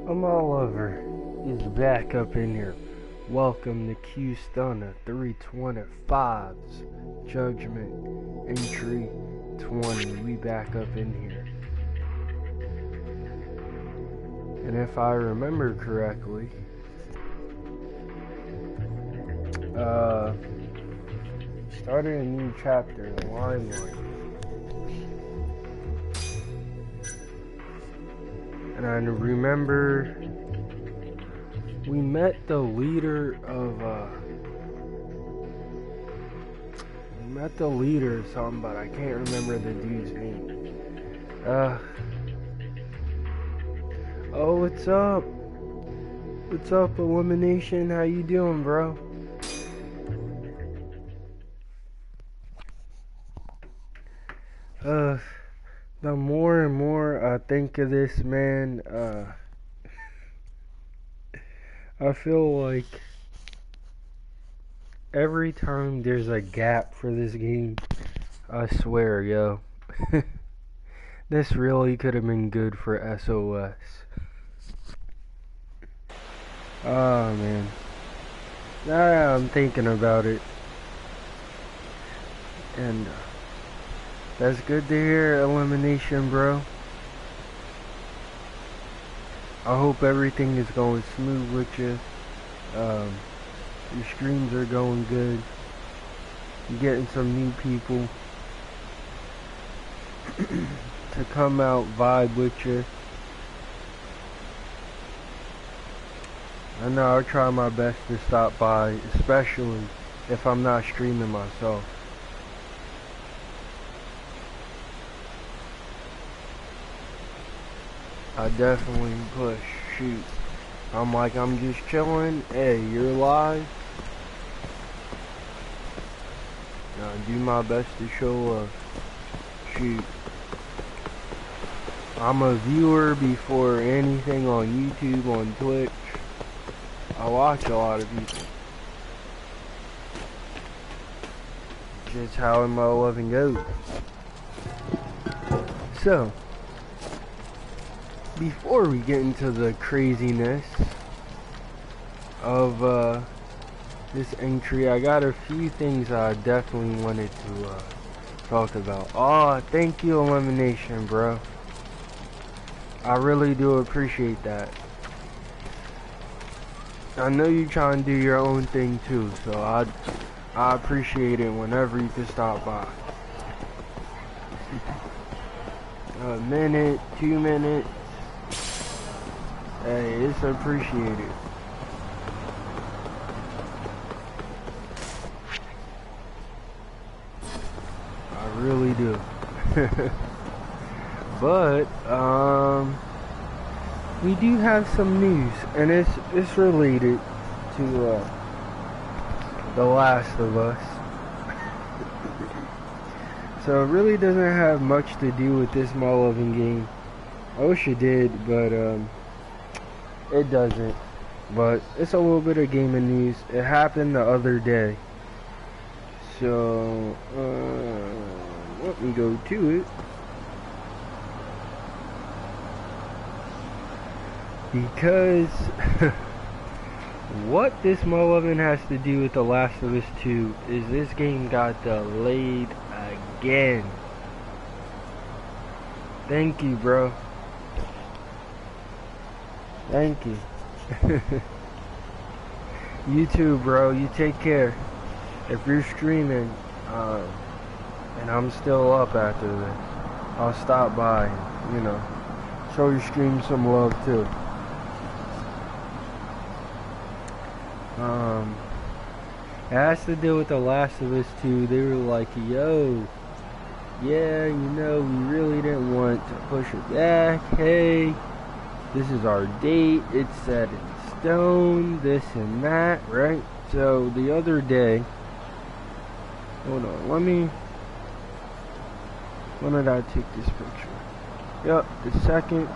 I'm all over. He's back up in here. Welcome to Qstunna325's Judgement Entry 20. We back up in here. And if I remember correctly, started a new chapter in Limelight. And I remember we met the leader of or something, but I can't remember the dude's name. Oh, what's up? What's up, Elimination? How you doing, bro? The more and more I think of this, man, I feel like every time there's a gap for this game, I swear, yo, this really could have been good for SOS. Oh, man. Now I'm thinking about it. And, that's good to hear, Elimination, bro. I hope everything is going smooth with you. Your streams are going good. You're getting some new people to come out, vibe with you. I know I'll try my best to stop by, especially if I'm not streaming myself. I definitely push, shoot. I'm just chilling. Hey, you're live. I do my best to show up. Shoot. I'm a viewer before anything on YouTube, on Twitch. I watch a lot of people. Just how my loving goes. So, before we get into the craziness of this entry, I got a few things I definitely wanted to talk about. Oh, thank you, Elimination, bro. I really do appreciate that. I know you trying to do your own thing too, so I appreciate it whenever you can stop by. A minute, 2 minutes. Hey, it's appreciated. I really do. But we do have some news, and it's related to The Last of Us. So it really doesn't have much to do with this My Loving game. I wish it did, but it doesn't. But it's a little bit of gaming news. It happened the other day. So let me go to it. Because what this My Lovin' has to do with The Last of Us 2 is this game got delayed again. Thank you, bro. Thank you. You too, bro. You take care. If you're streaming, and I'm still up after this, I'll stop by and, show your stream some love too. It has to do with The Last of Us 2. They were like, yo, yeah, we really didn't want to push it back. Hey, this is our date. It's set in stone, this and that, right? So the other day, hold on, when did I take this picture? Yep, the 2nd,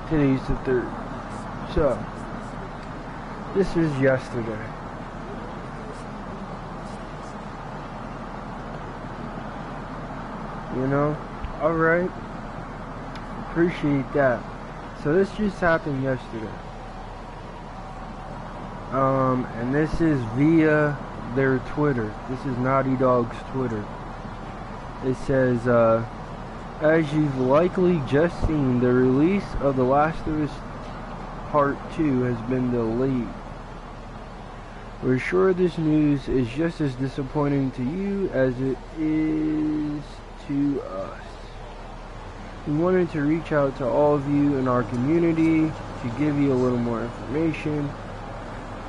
today's the 3rd. So, this was yesterday. Alright. Appreciate that. So this just happened yesterday. And this is via their Twitter. This is Naughty Dog's Twitter. It says, as you've likely just seen, the release of The Last of Us Part 2 has been delayed. We're sure this news is just as disappointing to you as it is to us. We wanted to reach out to all of you in our community to give you a little more information.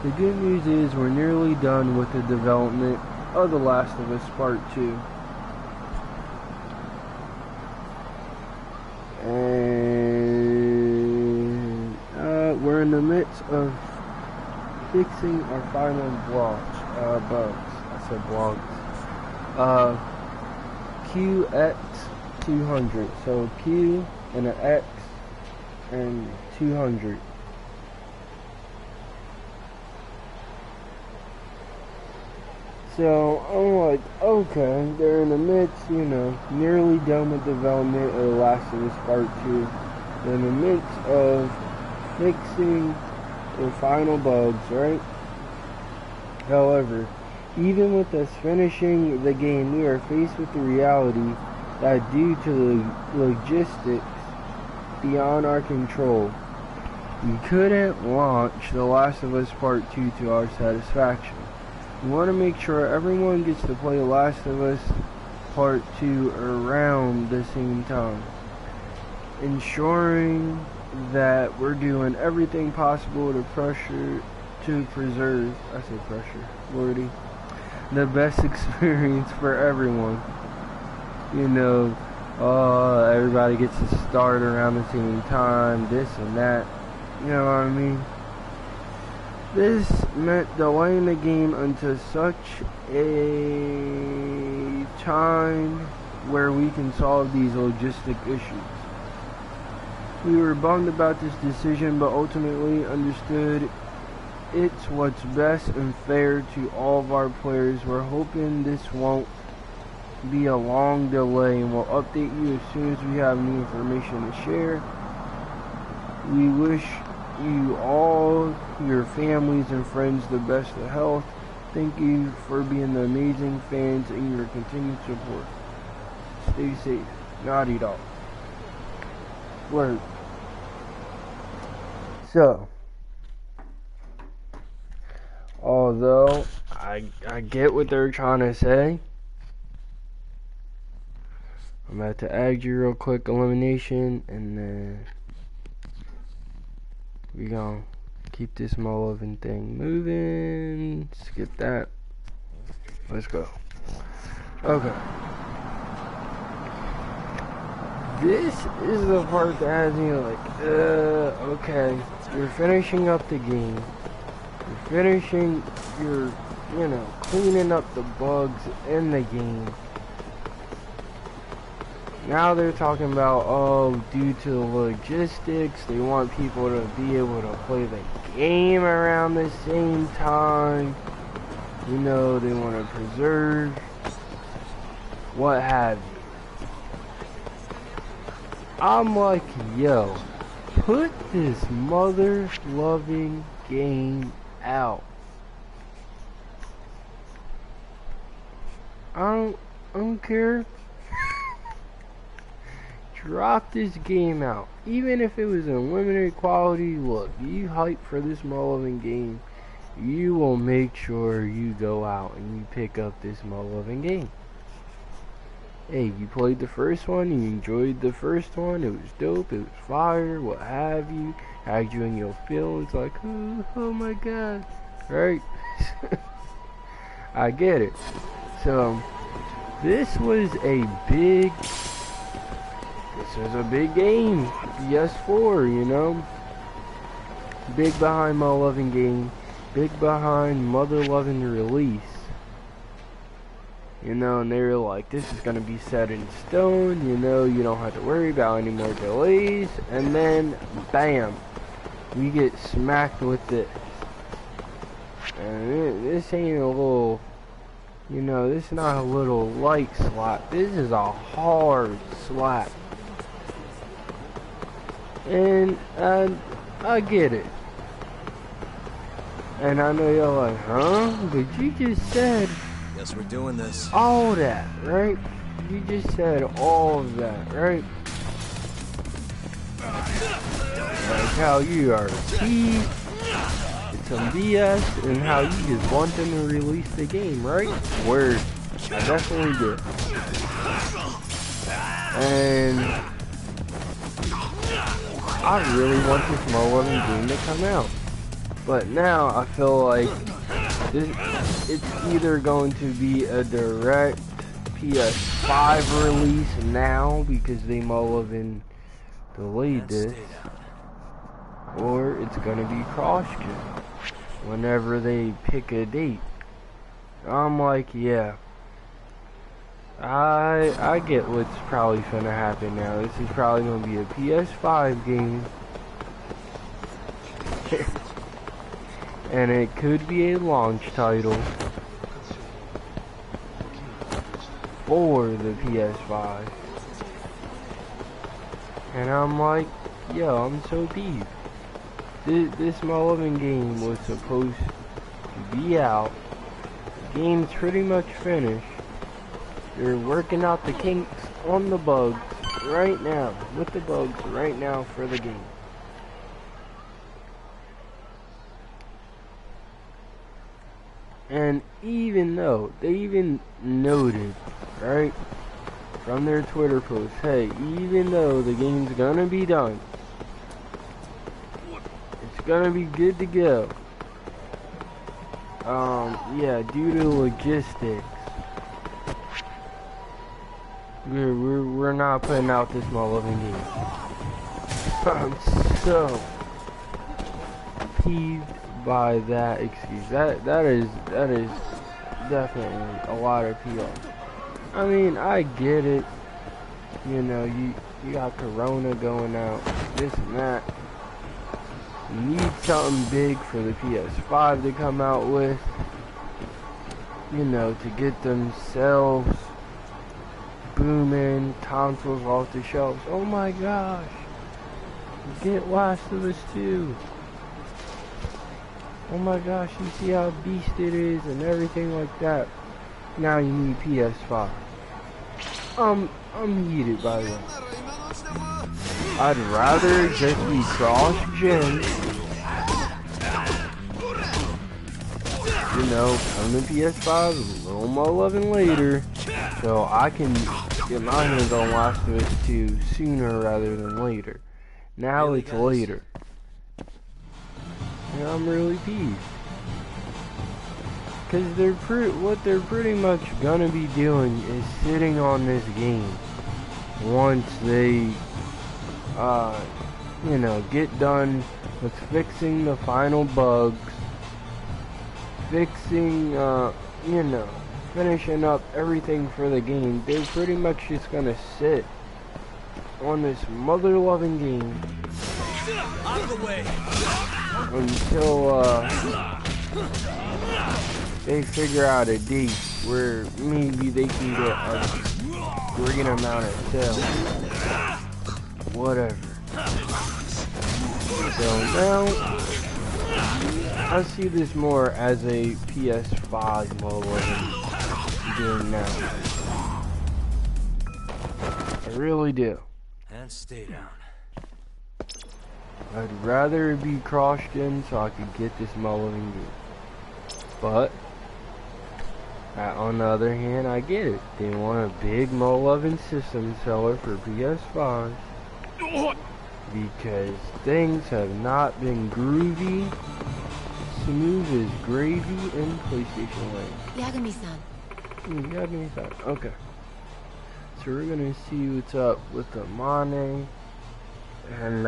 The good news is we're nearly done with the development of The Last of Us Part 2. And we're in the midst of fixing our final bugs. I said blogs. QX200. So Q and an X and 200. So I'm like, okay, they're in the midst, nearly done with development of The Last of Us Part 2. They're in the midst of fixing the final bugs, right? However, even with us finishing the game, we are faced with the reality that due to the logistics beyond our control, we couldn't launch The Last of Us Part 2 to our satisfaction. We want to make sure everyone gets to play The Last of Us Part 2 around the same time, ensuring that we're doing everything possible to preserve, Lordy, the best experience for everyone. Everybody gets to start around the same time, this and that, you know what I mean? This meant delaying the game until such a time where we can solve these logistic issues. We were bummed about this decision, but ultimately understood it's what's best and fair to all of our players. We're hoping this won't be a long delay, and we'll update you as soon as we have new information to share. We wish you all, your families and friends, the best of health. Thank you for being the amazing fans and your continued support. Stay safe. Naughty Dog. Word. So, although I get what they're trying to say, I'm about to add you real quick, elimination, and then we gonna keep this Mullivan thing moving. Skip that. Let's go. Okay. This is the part that has me like, okay. You're finishing up the game. You're cleaning up the bugs in the game. Now they're talking about, due to the logistics, they want people to be able to play the game around the same time. They want to preserve what have you. I'm like, yo, put this mother-loving game out. I don't care. Drop this game out. Even if it was in limited quality, look, you hype for this Mullivan game, you will make sure you go out and you pick up this Mullivan game. Hey, you played the first one, you enjoyed the first one, it was dope, it was fire, what have you, had you in your feelings like, oh my god, right? I get it. So, this was a big game, PS4, big behind Mullivan game, big behind mother loving release. And they were like, this is gonna be set in stone, you don't have to worry about any more delays. And then, bam, we get smacked with this. And this ain't a little, this is not a little light slap. This is a hard slap. And I get it. And I know you're like, huh? But you just said Guess we're doing this. all that, right? You just said all of that, right? Like how you are teased, it's some BS, and how you just want them to release the game, right? Word. I definitely did. And I really want this mobile game to come out. But now I feel like it's either going to be a direct PS5 release now because they Mulligan delayed this, or it's gonna be cross-gen whenever they pick a date. I'm like, yeah, I get what's probably gonna happen now. This is probably gonna be a PS5 game. And it could be a launch title for the PS5. And I'm like, yo, I'm so peeved. This Mulligan game was supposed to be out. The game's pretty much finished. They're working out the kinks on the bugs right now, with the bugs right now for the game. And even though, they even noted, right, from their Twitter post, hey, even though the game's gonna be done, it's gonna be good to go. Yeah, due to logistics, we're not putting out this Mulligan game. I'm so peeved by that excuse. That is definitely a lot of PR. I mean, I get it. You know, you got Corona going out, this and that. You need something big for the PS5 to come out with. You know, to get themselves booming, consoles off the shelves. Oh my gosh. Get Last of Us 2. Oh my gosh, you see how beast it is and everything like that. Now you need PS5. I'm heated by that. I'd rather just be cross-gen. You know, come to PS5 a little more loving later, so I can get my hands on Last of Us 2 sooner rather than later. Now it's later. And I'm really peeved. Because what they're pretty much gonna be doing is sitting on this game once they, you know, get done with fixing the final bugs, fixing, you know, finishing up everything for the game. They're pretty much just gonna sit on this mother-loving game out of the way until they figure out a date where maybe they can get a great amount of sales. Whatever. So now I see this more as a PS5 mobile game now. I really do. and stay down. I'd rather it be cross-gen so I could get this Mulligan game. But on the other hand, I get it. They want a big Mulligan system seller for PS5 because things have not been groovy, smooth as gravy in PlayStation land. Yagami-san. Yagami-san. Okay. So we're gonna see what's up with the Mane, and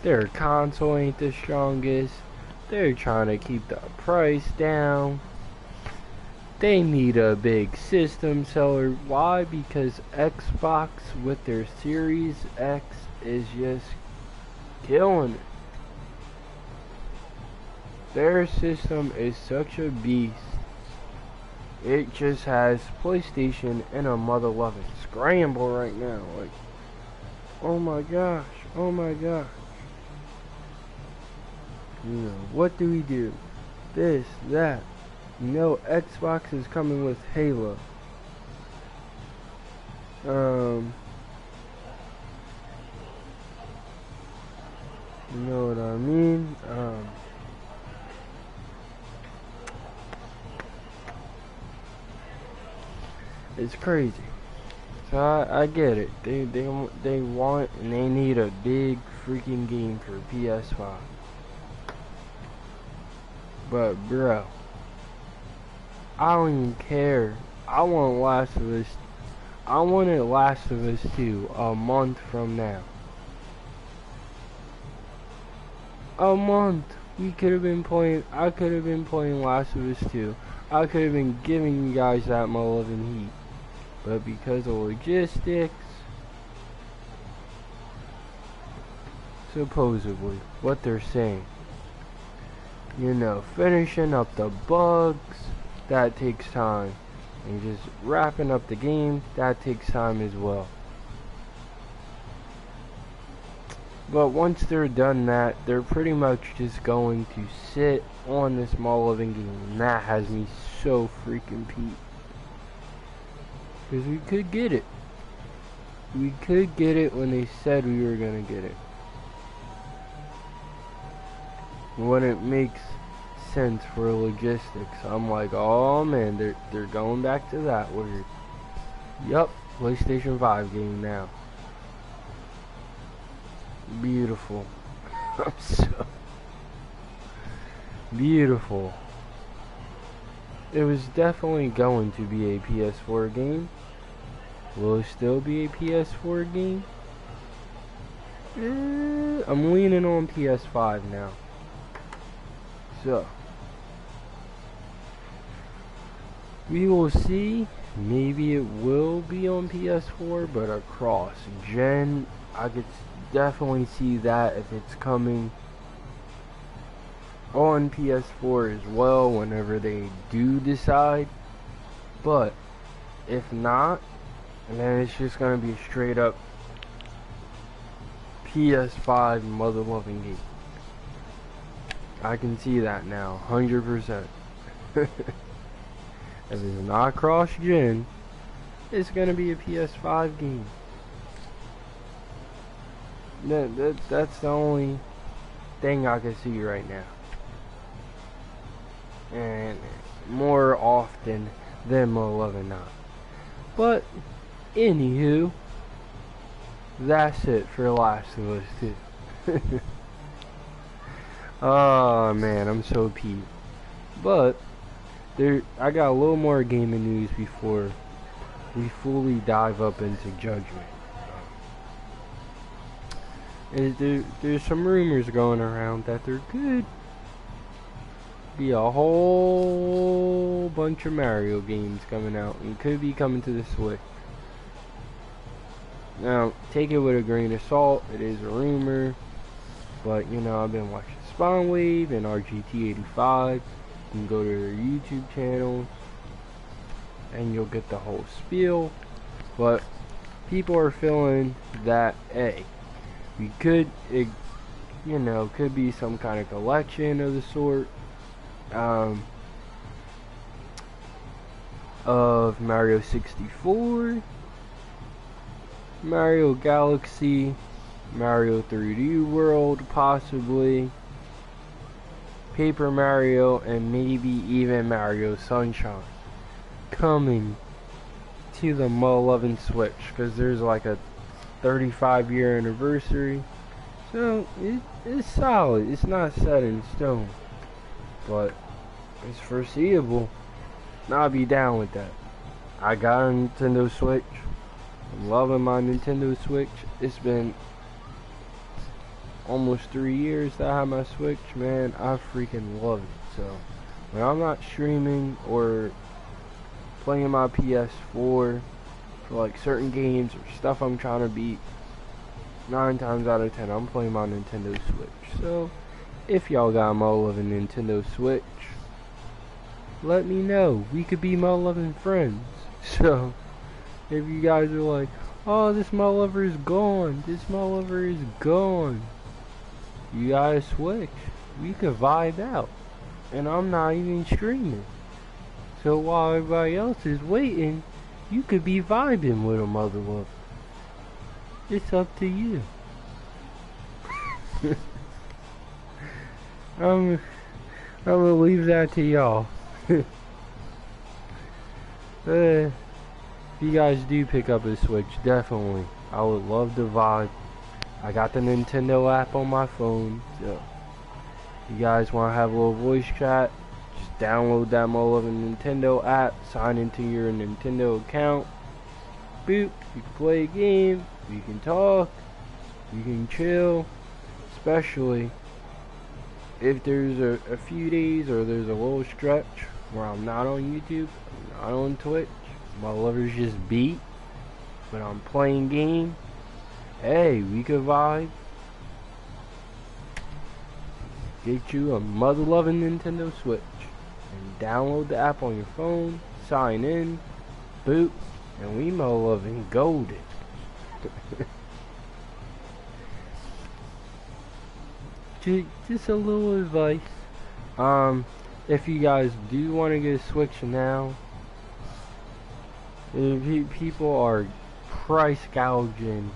their console ain't the strongest. They're trying to keep the price down. They need a big system seller. Why? Because Xbox with their Series X is just killing it. Their system is such a beast. It just has PlayStation in a mother-loving scramble right now. Like, oh my gosh, oh my gosh. You know, what do we do? This, that. You know, Xbox is coming with Halo. You know what I mean? It's crazy. So I get it. They want and they need a big freaking game for PS5. But bro, I don't even care. I want Last of Us. I wanted Last of Us 2 a month from now. A month. We could have been playing. I could have been playing Last of Us 2. I could have been giving you guys that my love and heat. But because of logistics, supposedly, what they're saying, you know, finishing up the bugs, that takes time. And just wrapping up the game, that takes time as well. But once they're done that, they're pretty much just going to sit on this small living game. And that has me so freaking peeved. Because we could get it. We could get it when they said we were going to get it. When it makes sense for logistics, I'm like, oh man, they're going back to that word. Yup, PlayStation 5 game now. Beautiful. I'm so beautiful. It was definitely going to be a PS4 game. Will it still be a PS4 game? I'm leaning on PS5 now. So we will see. Maybe it will be on PS4, but across gen, I could definitely see that if it's coming on PS4 as well whenever they do decide. But if not, then it's just gonna be a straight up PS5 mother loving game. I can see that now, 100%. If it's not cross gen, it's gonna be a PS5 game. That's the only thing I can see right now. And more often than more love and not. But anywho, that's it for Last of Us 2. Oh man, I'm so peeved. But I got a little more gaming news before we fully dive up into Judgment. There's some rumors going around that there could be a whole bunch of Mario games coming out and could be coming to the Switch. Now, take it with a grain of salt. It is a rumor, but you know, I've been watching Spawnwave and RGT85. You can go to their YouTube channel and you'll get the whole spiel. But people are feeling that we could, you know, could be some kind of collection of the sort of Mario 64, Mario Galaxy, Mario 3D World, possibly Paper Mario, and maybe even Mario Sunshine coming to the Mo11 Switch, because there's like a 35-year anniversary. So it's solid. It's not set in stone, but it's foreseeable. I'll be down with that. I got a Nintendo Switch. I'm loving my Nintendo Switch. It's been almost 3 years that I have my Switch, man. I freaking love it. So when I'm not streaming or playing my PS4 for like certain games or stuff I'm trying to beat, 9 times out of 10 I'm playing my Nintendo Switch. So if y'all got Mo loving Nintendo Switch, let me know. We could be Mo loving friends. So if you guys are like, oh, this Mo lover is gone, this Mo lover is gone, you gotta switch. we could vibe out. And I'm not even streaming. So while everybody else is waiting, you could be vibing with a mother lover. It's up to you. I'm gonna leave that to y'all. If you guys do pick up a Switch, definitely, I would love to vibe. I got the Nintendo app on my phone, so you guys want to have a little voice chat, just download that motherfucking Nintendo app, sign into your Nintendo account, boop, you can play a game, you can talk, you can chill, especially if there's a few days or there's a little stretch where I'm not on YouTube, I'm not on Twitch, my lover's just beat, but I'm playing game. Hey, we could vibe. Get you a mother-loving Nintendo Switch and download the app on your phone, sign in, boop, and we mother-loving golden. Just a little advice. If you guys do want to get a Switch now, people are price gouging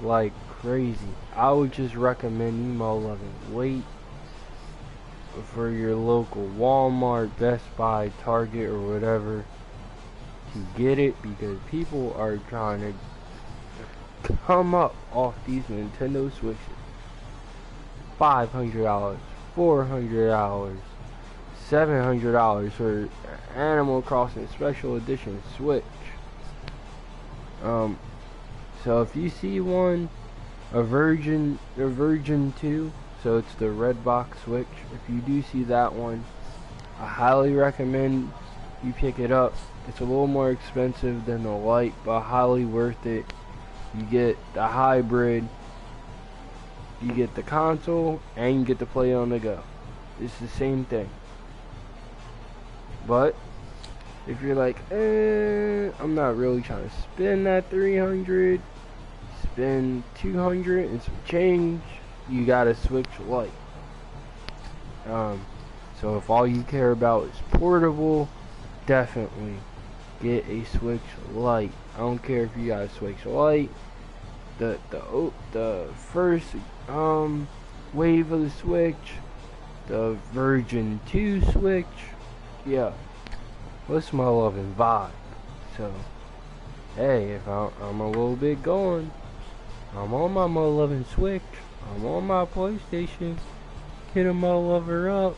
like crazy. I would just recommend you mother-loving wait for your local Walmart, Best Buy, Target, or whatever to get it, because people are trying to come up off these Nintendo Switches. $500, $400, $700 for Animal Crossing Special Edition Switch. So if you see one, a Virgin 2, so it's the red box Switch, if you do see that one, I highly recommend you pick it up. It's a little more expensive than the Lite, but highly worth it. You get the hybrid, you get the console, and you get to play on the go. It's the same thing. But if you're like, I'm not really trying to spend that 300, spend 200 and some change, you gotta switch Lite. So if all you care about is portable, definitely get a Switch Lite. I don't care if you got a Switch Lite, the first wave of the Switch, the Virgin 2 Switch, yeah, let's my loving vibe. So hey, if I'm a little bit going, I'm on my loving Switch, I'm on my PlayStation, hit a my lover up.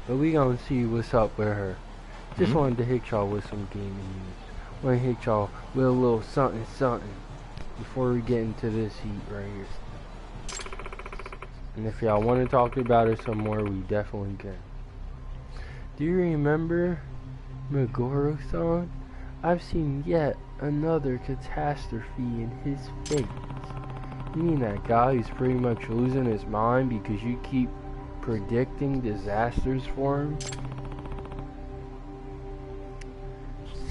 But we gonna see what's up with her. Just wanted to hit y'all with some gaming news. Want to hit y'all with a little something before we get into this heat right here. And if y'all want to talk about it some more, we definitely can. Do you remember Meguro-san? I've seen yet another catastrophe in his face. You mean that guy who's pretty much losing his mind because you keep predicting disasters for him?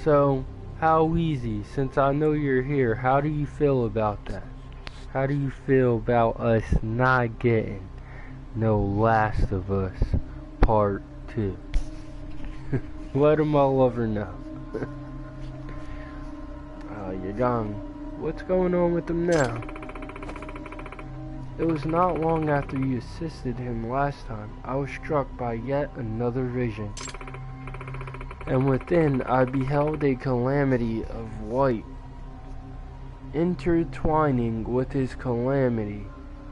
So, how easy, since I know you're here, how do you feel about that? How do you feel about us not getting no Last of Us Part 2? Let them all over know. Yagami, what's going on with him now? It was not long after you assisted him last time, I was struck by yet another vision. And within I beheld a calamity of white, intertwining with his calamity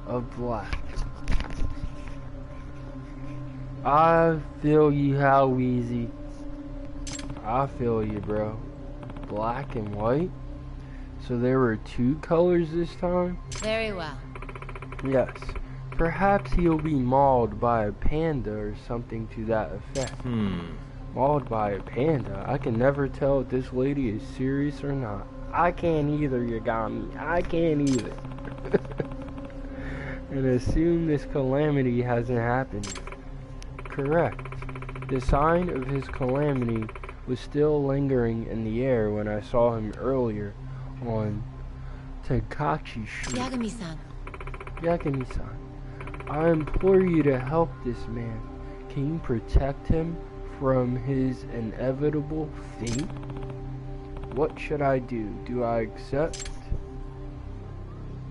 of black. I feel you, how easy. I feel you, bro. Black and white? So there were two colors this time? Very well. Yes. Perhaps he'll be mauled by a panda or something to that effect. Mauled by a panda? I can never tell if this lady is serious or not. I can't either, Yagami. I can't either. And assume this calamity hasn't happened yet. Correct. The sign of his calamity was still lingering in the air when I saw him earlier on Tenkachi Street. Yagami-san. Yagami-san, I implore you to help this man. Can you protect him from his inevitable fate? What should I do? Do I accept?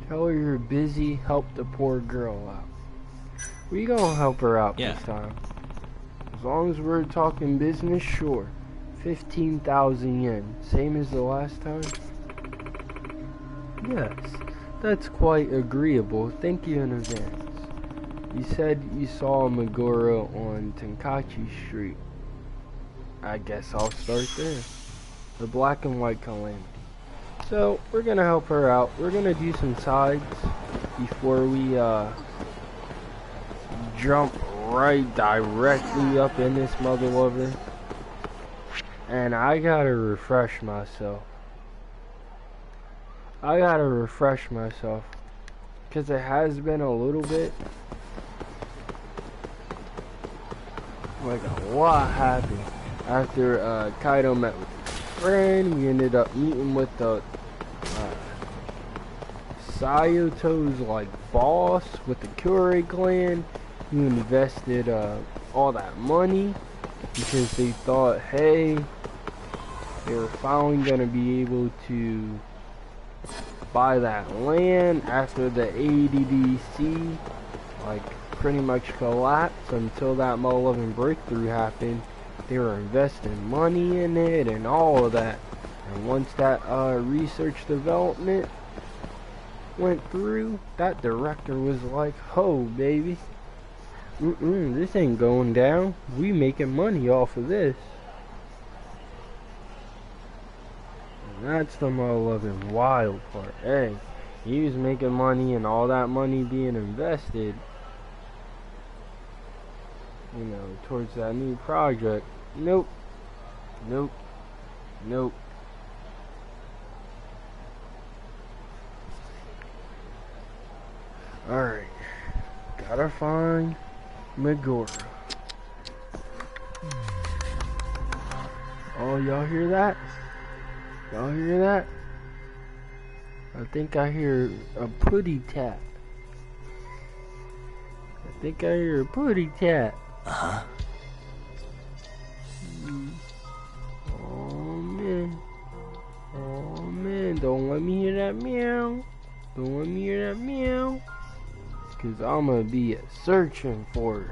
Tell her you're busy, help the poor girl out. We gonna help her out this time. As long as we're talking business, sure. 15,000 yen, same as the last time? Yes, that's quite agreeable. Thank you in advance. You said you saw Meguro on Tenkachi Street. I guess I'll start there. The black and white calamity. So, we're gonna help her out. We're gonna do some sides before we jump right directly up in this mother lover. And I gotta refresh myself. Because it has been a little bit. Like a lot happened. After Kaido met with his friend, we ended up meeting with the Sayato's like boss with the Koriei clan, who invested all that money because they thought, hey, they were finally gonna be able to buy that land after the ADDC like pretty much collapsed. Until that Mo11 breakthrough happened, they were investing money in it and all of that. And once that research development went through, that director was like, ho baby, this ain't going down. We making money off of this. And that's the Mo11 wild part. Hey, he was making money and all that money being invested, you know, towards that new project. Nope. Alright. Gotta find Meguro. Oh, y'all hear that? I think I hear a putty tap. Uh-huh. Oh man, don't let me hear that meow. Cause I'ma be searching for it.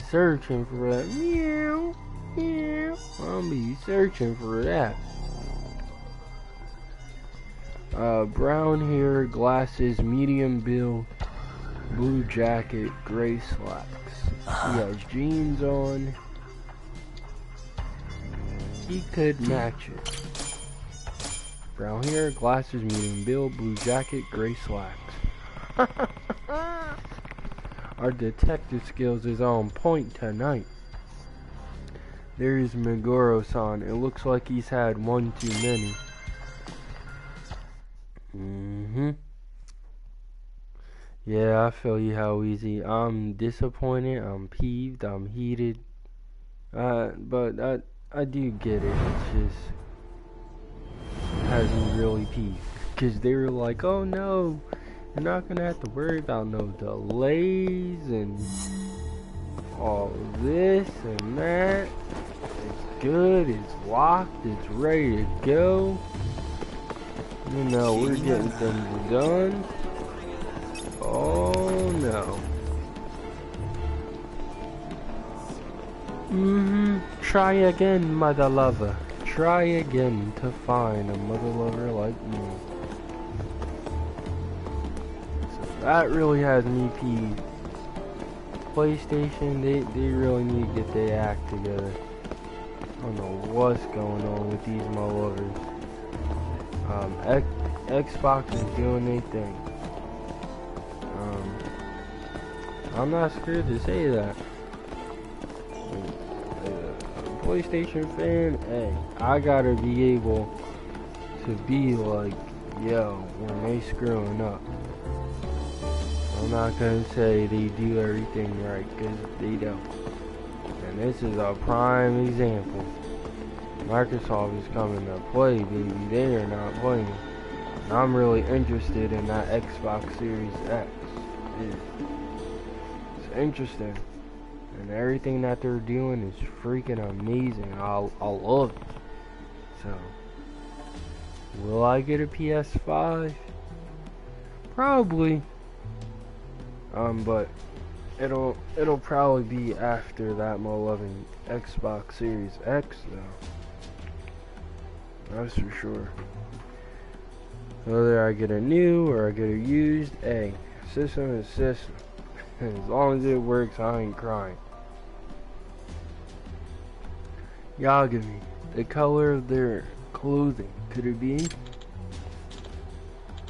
Searching for that meow. I'ma be searching for that. Brown hair, glasses, medium build, blue jacket, gray slacks. He has jeans on. He could match it. Brown hair, glasses, medium build, blue jacket, gray slacks. Our detective skills is on point tonight. There's Meguro-san. It looks like he's had one too many. Yeah, I feel you, how easy. I'm disappointed, I'm peeved, I'm heated. But I do get it. It's just has me really peeved. Because they were like, oh no, you're not going to have to worry about no delays and all this and that. It's good, it's locked, it's ready to go. You know, we're getting things done. Oh no. Try again, mother lover. Try again to find a mother lover like me. So that really has me peeved. PlayStation, they really need to get their act together. I don't know what's going on with these mother lovers. Xbox is doing their thing. I'm not scared to say that. PlayStation fan, hey, I gotta be able to be like, yo, when they screwing up. I'm not gonna say they do everything right, because they don't. And this is a prime example. Microsoft is coming to play, baby. They are not playing. I'm really interested in that Xbox Series X. It's interesting. And everything that they're doing is freaking amazing. I'll love it. So, will I get a PS5? Probably. But it'll probably be after that my loving Xbox Series X though. That's for sure. Whether I get a new or I get a used, hey, system is system. As long as it works, I ain't crying. Yagami, the color of their clothing, could it be?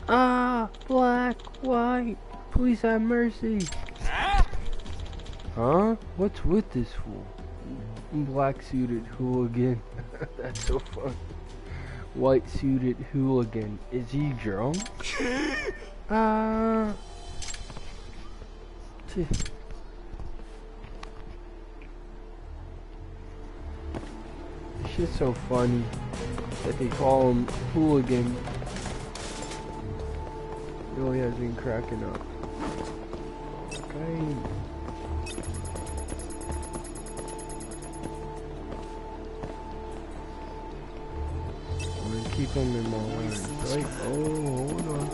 Ah, black, white, please have mercy. Huh? What's with this fool? Black suited hooligan. That's so fun. White suited hooligan. Is he drunk? It's just so funny that they call him hooligan. Really has been cracking up. Okay. I'm gonna keep him in my lines, right? Oh, hold on.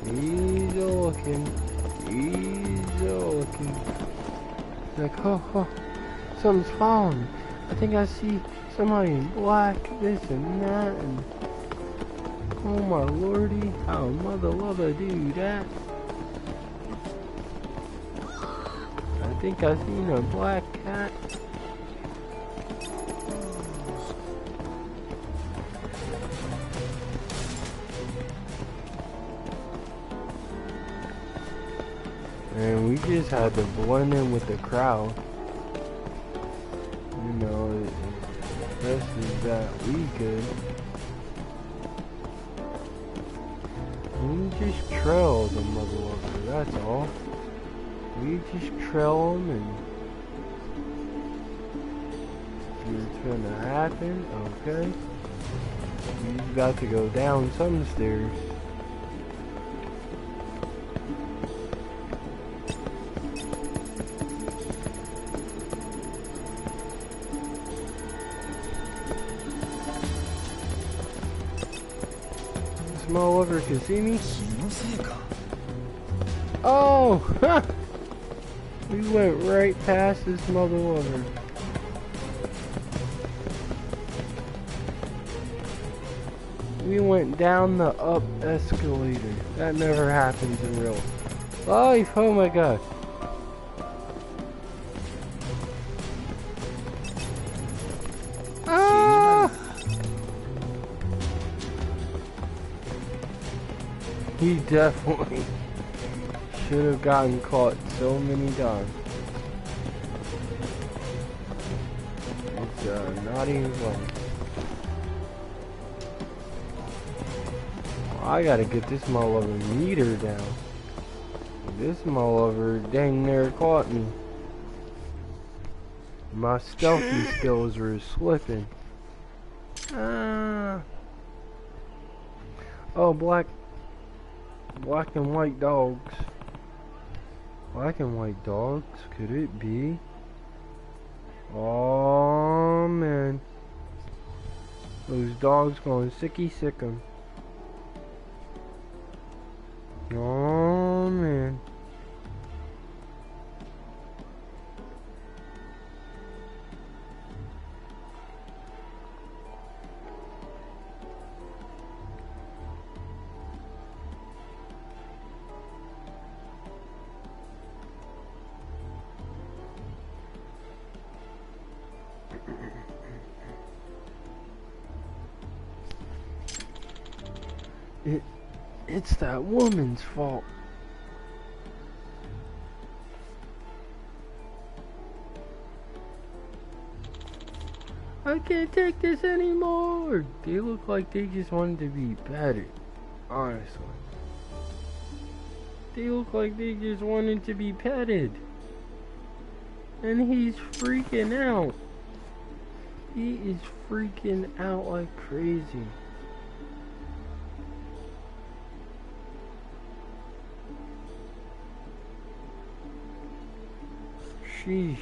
He's looking. He's looking. Like, oh, something's falling. I think I see somebody in black, this and that, and oh my lordy, how mother lover do that? I think I seen a black cat. And we just had to blend in with the crowd. You know, as best as that we could. We just trail the motherfucker, that's all. We just trail him and see what's gonna happen, okay. He's got to go down some stairs. Small over can see me. Oh, ha! We went right past this mother lover. We went down the up escalator. That never happens in real life. Oh my god. He definitely should have gotten caught so many times. It's not even funny. I gotta get this motherfucker meter down. This motherfucker dang near caught me. My stealthy skills were slipping. Oh, black and white dogs. Black and white dogs? Could it be? Oh man. Those dogs going sicky sick 'em. Oh man. It's that woman's fault. I can't take this anymore. They look like they just wanted to be petted. Honestly. They look like they just wanted to be petted. And he's freaking out. He is freaking out like crazy. Sheesh.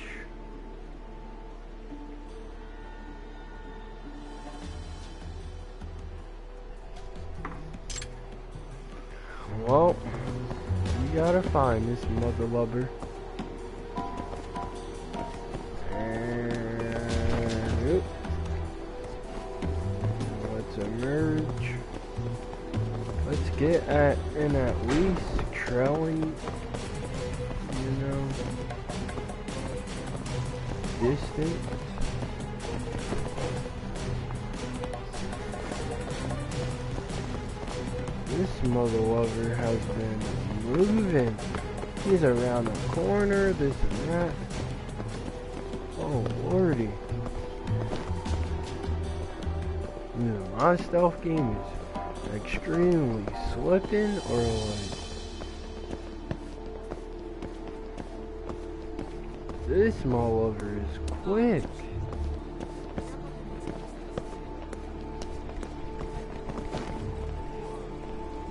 Well, you gotta find this mother lover. And oop. Let's emerge. Let's get at least trailing, you know, distance. This mother lover has been moving. He's around the corner, this and that. Oh lordy. You know, my stealth game is extremely slipping, or like this small lover is quick.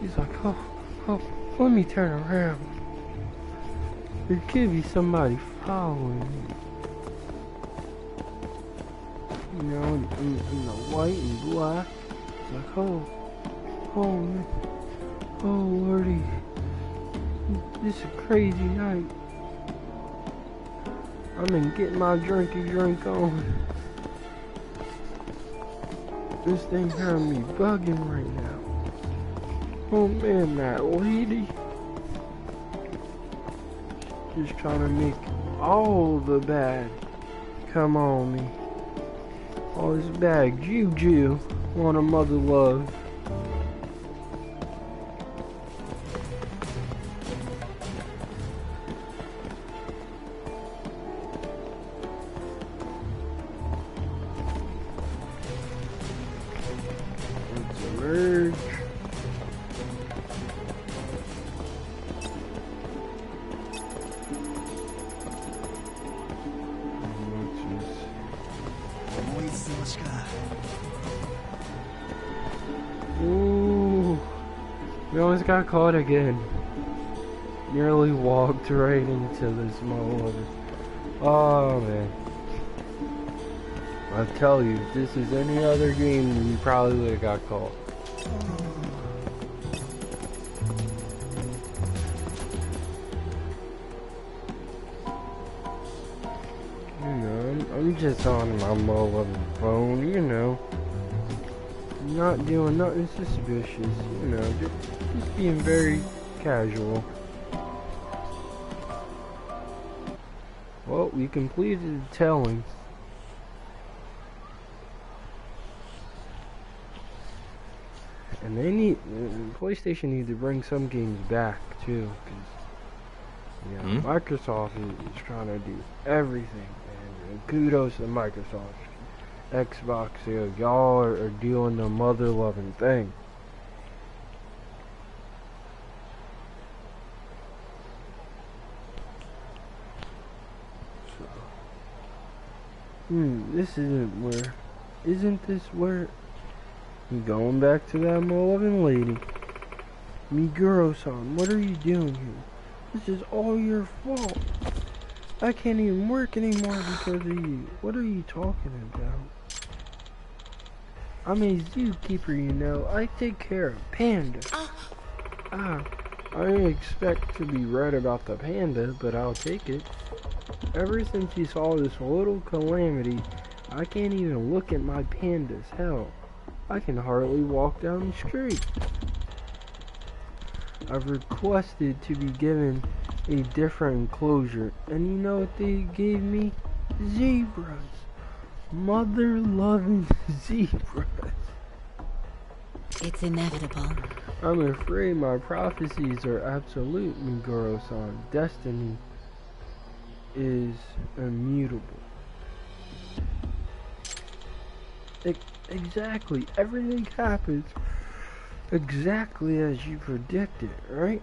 He's like, oh, let me turn around. There could be somebody following me. You know, in the white and black. It's like, oh man. Oh lordy. This is a crazy night. I'm gonna get my drinky drink on. This thing got me bugging right now. Oh man, that lady. Just trying to make all the bad come on me. All this bad juju on a mother love. Let's emerge. Ooh, we almost got caught again. Nearly walked right into this mother. Oh man. I tell you, if this is any other game, you probably would have got caught. You know, I'm just on my mobile phone, you know. Not doing nothing suspicious, you know, just being very casual. Well, we completed the telling. And they need, PlayStation needs to bring some games back too, because you know, Microsoft is trying to do everything, and kudos to Microsoft. Xbox, y'all are doing the mother loving thing. So, this isn't this where you going back to that loving lady? Miguro-san, what are you doing here? This is all your fault. I can't even work anymore because of you. What are you talking about? I'm a zookeeper, you know. I take care of panda. I didn't expect to be right about the panda, but I'll take it. Ever since you saw this little calamity, I can't even look at my pandas. Hell, I can hardly walk down the street. I've requested to be given a different enclosure, and you know what they gave me? Zebras. Mother-loving zebras. It's inevitable. I'm afraid my prophecies are absolute, Miguro-san. Destiny is immutable. Exactly. Everything happens exactly as you predicted, right?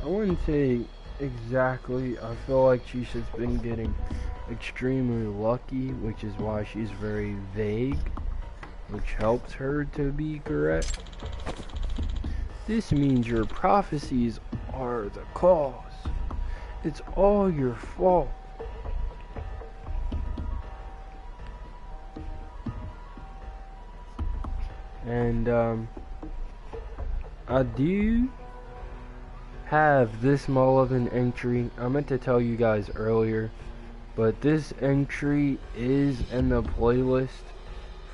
I wouldn't say exactly. I feel like she's just been getting extremely lucky, which is why she's very vague, which helps her to be correct. This means your prophecies are the cause. It's all your fault. And I do have this Mulligan entry. I meant to tell you guys earlier, but this entry is in the playlist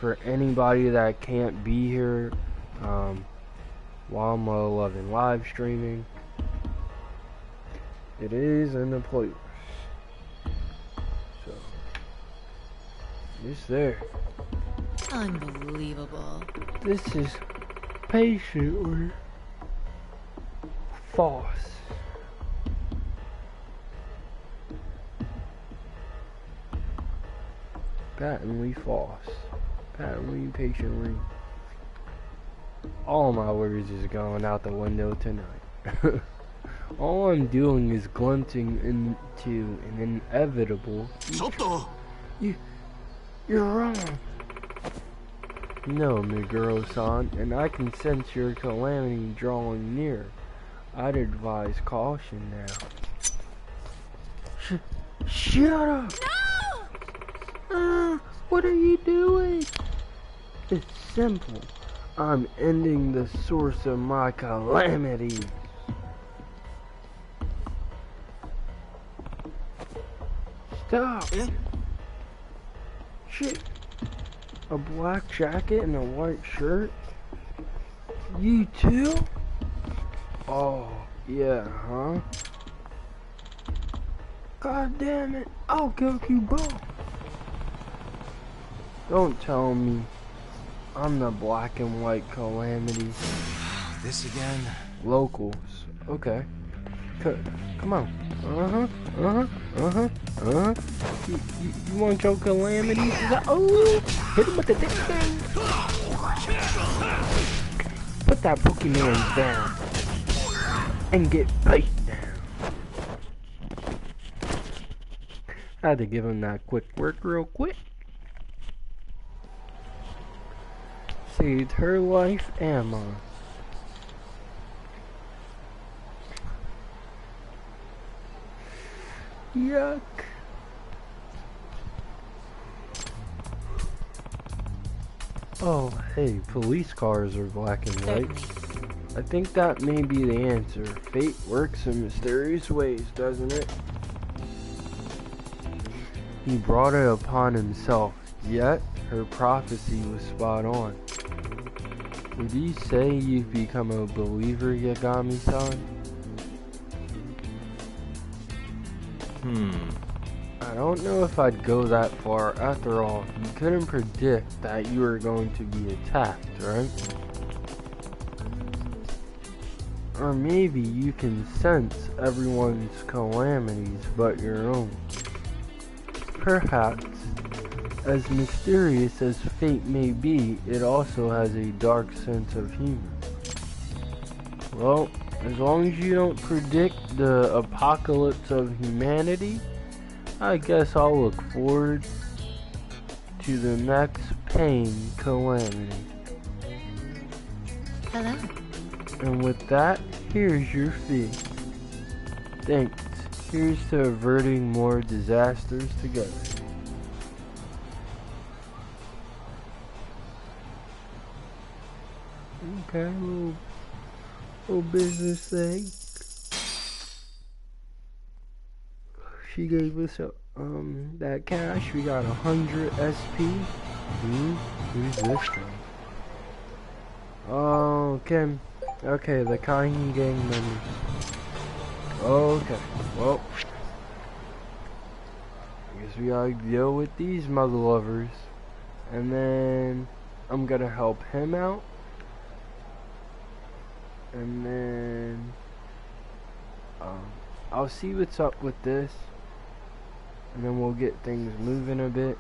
for anybody that can't be here while I'm 11 live streaming. It is in the playlist, so it's there. Unbelievable. This is patiently false. Patently false. Patently, patiently. All my words is going out the window tonight. All I'm doing is glimpsing into an inevitable future. You're wrong. No, Meguro-san, and I can sense your calamity drawing near. I'd advise caution now. Shut up! No! What are you doing? It's simple. I'm ending the source of my calamity. Stop! Shit. A black jacket and a white shirt? You too? Oh, yeah, huh? God damn it, I'll kill you both. Don't tell me I'm the black and white calamity. This again? Locals, okay. Come on. You want your calamities? Oh, hit him with the thing. Put that Pokemon down and get bait down. I had to give him that quick work real quick. Saved her life and mine. Yuck. Oh, hey, police cars are black and white. I think that may be the answer. Fate works in mysterious ways, doesn't it? He brought it upon himself, yet her prophecy was spot on. Would you say you've become a believer, Yagami-san? I don't know if I'd go that far. After all, you couldn't predict that you were going to be attacked, right? Or maybe you can sense everyone's calamities but your own. Perhaps, as mysterious as fate may be, it also has a dark sense of humor. Well, as long as you don't predict the apocalypse of humanity, I guess I'll look forward to the next pain calamity. Hello. And with that, here's your fee. Thanks. Here's to averting more disasters together. Okay, little business thing. She gave us that cash. We got 100 SP. Who's this guy? Oh, okay, the Kahin gang members. Okay, well, I guess we gotta deal with these mother lovers, and then I'm gonna help him out, and then I'll see what's up with this, and then we'll get things moving a bit.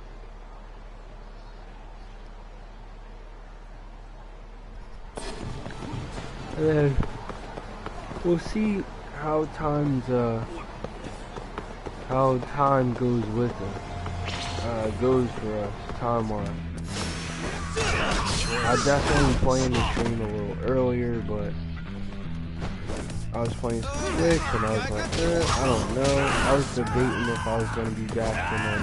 And then we'll see how time goes with us. Goes for us time-wise. I definitely planned the stream a little earlier, but I was playing some Switch, and I was like, I don't know. I was debating if I was gonna be back or not.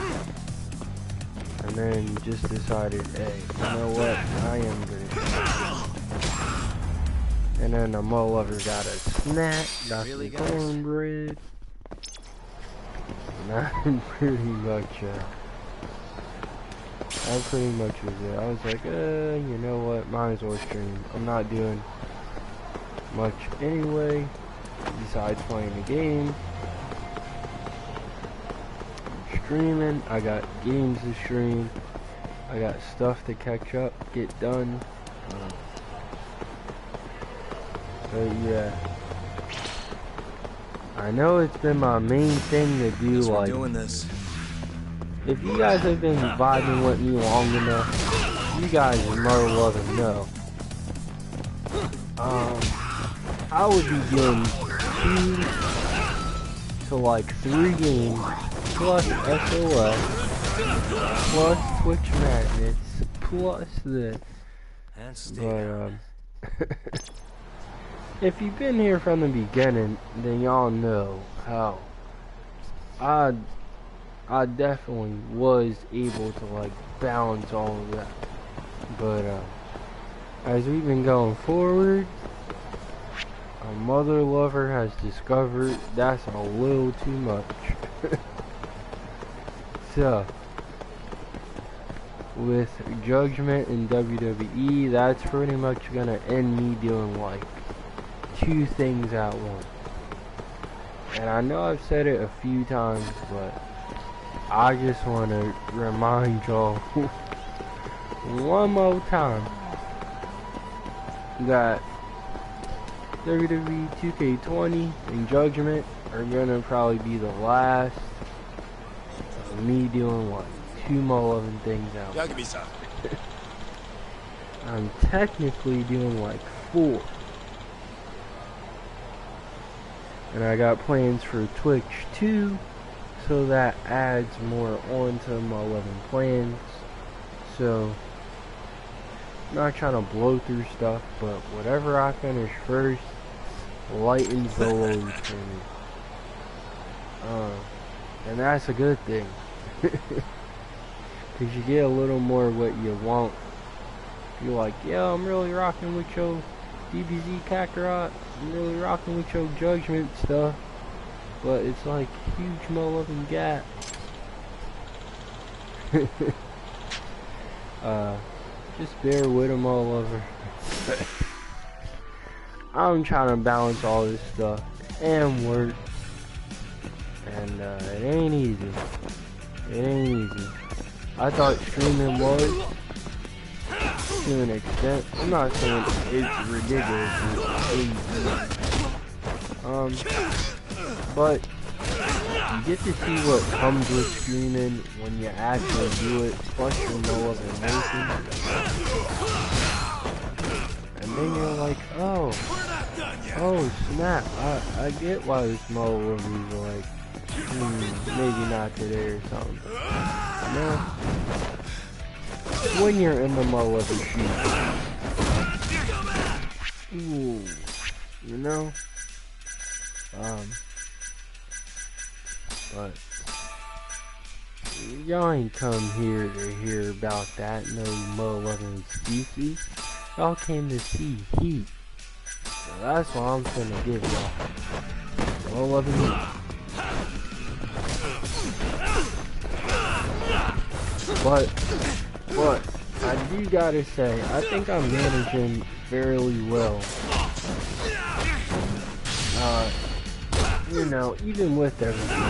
And then just decided, hey, you know what? I am gonna try. And then the mole lover got a snack, got some cornbread. And that pretty much was it. I was like, you know what? Might as well stream. I'm not doing much anyway, besides playing the game. Streaming, I got games to stream, I got stuff to catch up, get done. But yeah, I know it's been my main thing to do. Like, doing this. If you guys have been vibing with me long enough, you guys are more loving know. I would be doing 2 to like 3 games plus SOS plus Twitch Magnets plus this. But if you've been here from the beginning, then y'all know how I definitely was able to like balance all of that. But as we've been going forward, a mother lover has discovered that's a little too much. So, with Judgement in WWE, that's pretty much gonna end me doing like 2 things at once. And I know I've said it a few times, but I just want to remind y'all one more time that WWE 2K20 and Judgement are gonna probably be the last of me doing like 2 more 11 things out. Yagami-san. I'm technically doing like 4. And I got plans for Twitch too, so that adds more onto my 11 plans. So, I'm not trying to blow through stuff, but whatever I finish first lightens the load for me. And that's a good thing. Because you get a little more what you want. You're like, yeah, I'm really rocking with your DBZ Kakarot. I'm really rocking with your Judgment stuff. But it's like huge mo-loving gap. Just bear with them all over. I'm trying to balance all this stuff and work. And it ain't easy. It ain't easy. I thought streaming was to an extent. I'm not saying it's ridiculous. But you get to see what comes with streaming when you actually do it, plus you know of emotion. And then you're like, oh snap, I get why this Mo was like, maybe not today or something. You know? When you're in the Mo of the shoot. Ooh, you know? But y'all ain't come here to hear about that, no Mo-loving excuses. Y'all came to see heat. So that's what I'm finna give y'all. Mo-loving heat. But I do gotta say, I think I'm managing fairly well. You know, even with everything.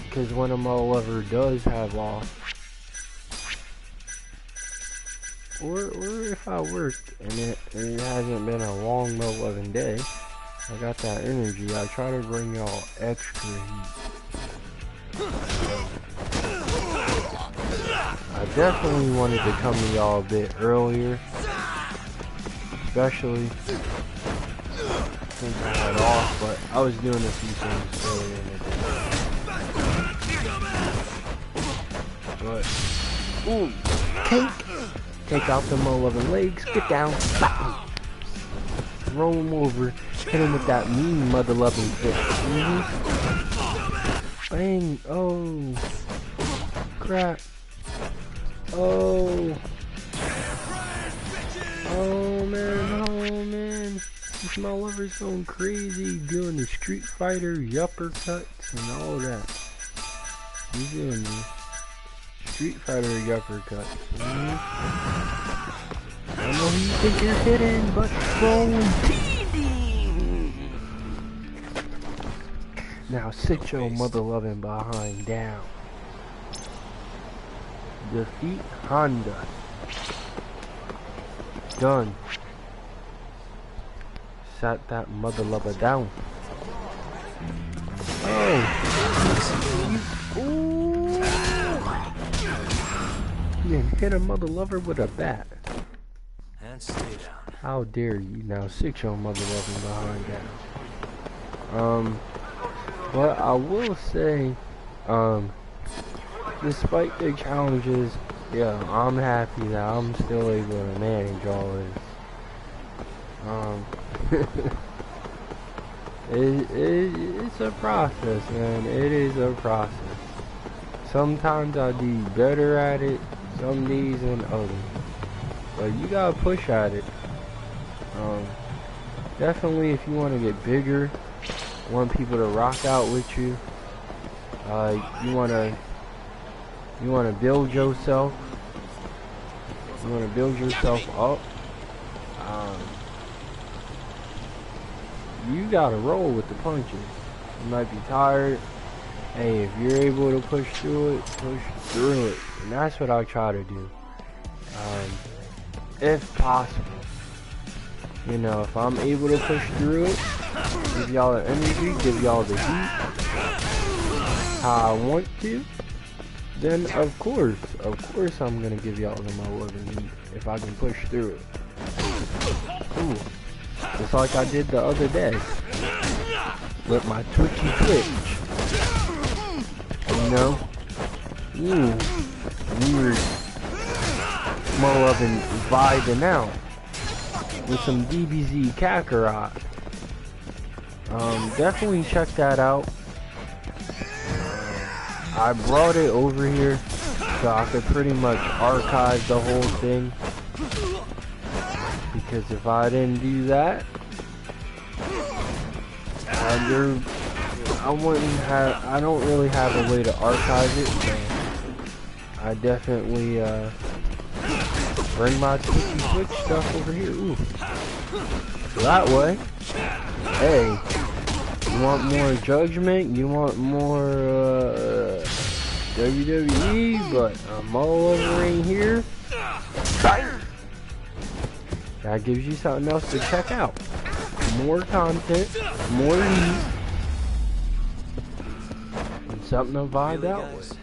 Because when a Mo lover does have off, or if I worked and it hasn't been a long Mo loving day, I got that energy. I try to bring y'all extra heat. I definitely wanted to come to y'all a bit earlier, especially since I had off, but I was doing a few things earlier in the day. But, ooh, take out the Mo-loving legs, get down, throw him over, hit him with that mean mother-loving fist. Bang! Oh, crap! Oh! Oh man! This my lover's going crazy, doing the Street Fighter uppercuts and all that. He's doing the Street Fighter uppercuts. I don't know who you think you're hitting, but proceeding. Now sit your mother-loving behind down. Defeat Honda. Done. Sat that mother-lover down. Oh. Ooh. You can hit a mother-lover with a bat. And stay down. How dare you? Now sit your mother-loving behind down. But I will say, despite the challenges, yeah, I'm happy that I'm still able to manage all this. It's a process, man. It is a process. Sometimes I do better at it, some days than others. But you gotta push at it. Definitely, if you want to get bigger, want people to rock out with you. You wanna build yourself. You wanna build yourself up. You gotta roll with the punches. You might be tired. Hey, if you're able to push through it, push through it. And that's what I try to do. If possible. You know, if I'm able to push through it, give y'all the energy, give y'all the heat, how I want to, then of course I'm gonna give y'all the my love and heat if I can push through it. Ooh. Just like I did the other day with my twitchy twitch. You know? Ooh. We were more loving vibing out with some DBZ Kakarot. Definitely check that out. I brought it over here so I could pretty much archive the whole thing. Because if I didn't do that, I don't really have a way to archive it, so I definitely bring my Twitch stuff over here. Ooh. So that way, hey, you want more Judgement, you want more WWE, but I'm all over in here. That gives you something else to check out. More content, more heat, and something to vibe out with.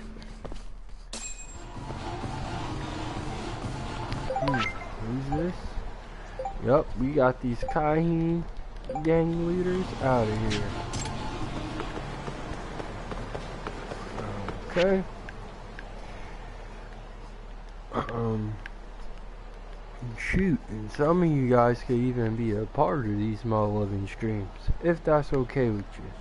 Who's this? Yup, we got these Kahin gang leaders out of here. Okay. Shoot, and some of you guys could even be a part of these mother-loving streams, if that's okay with you.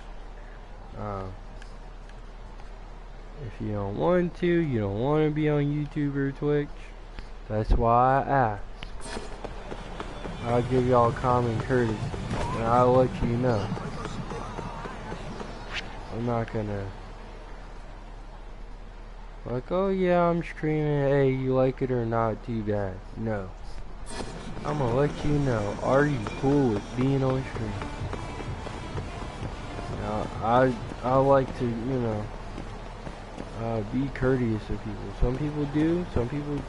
If you don't want to, you don't want to be on YouTube or Twitch, that's why I ask. I'll give y'all common courtesy, and I'll let you know. I'm not gonna like, oh yeah, I'm streaming, hey, you like it or not, too bad. No. I'm gonna let you know, are you cool with being on stream? Now, I like to, you know, be courteous to people. Some people do, some people,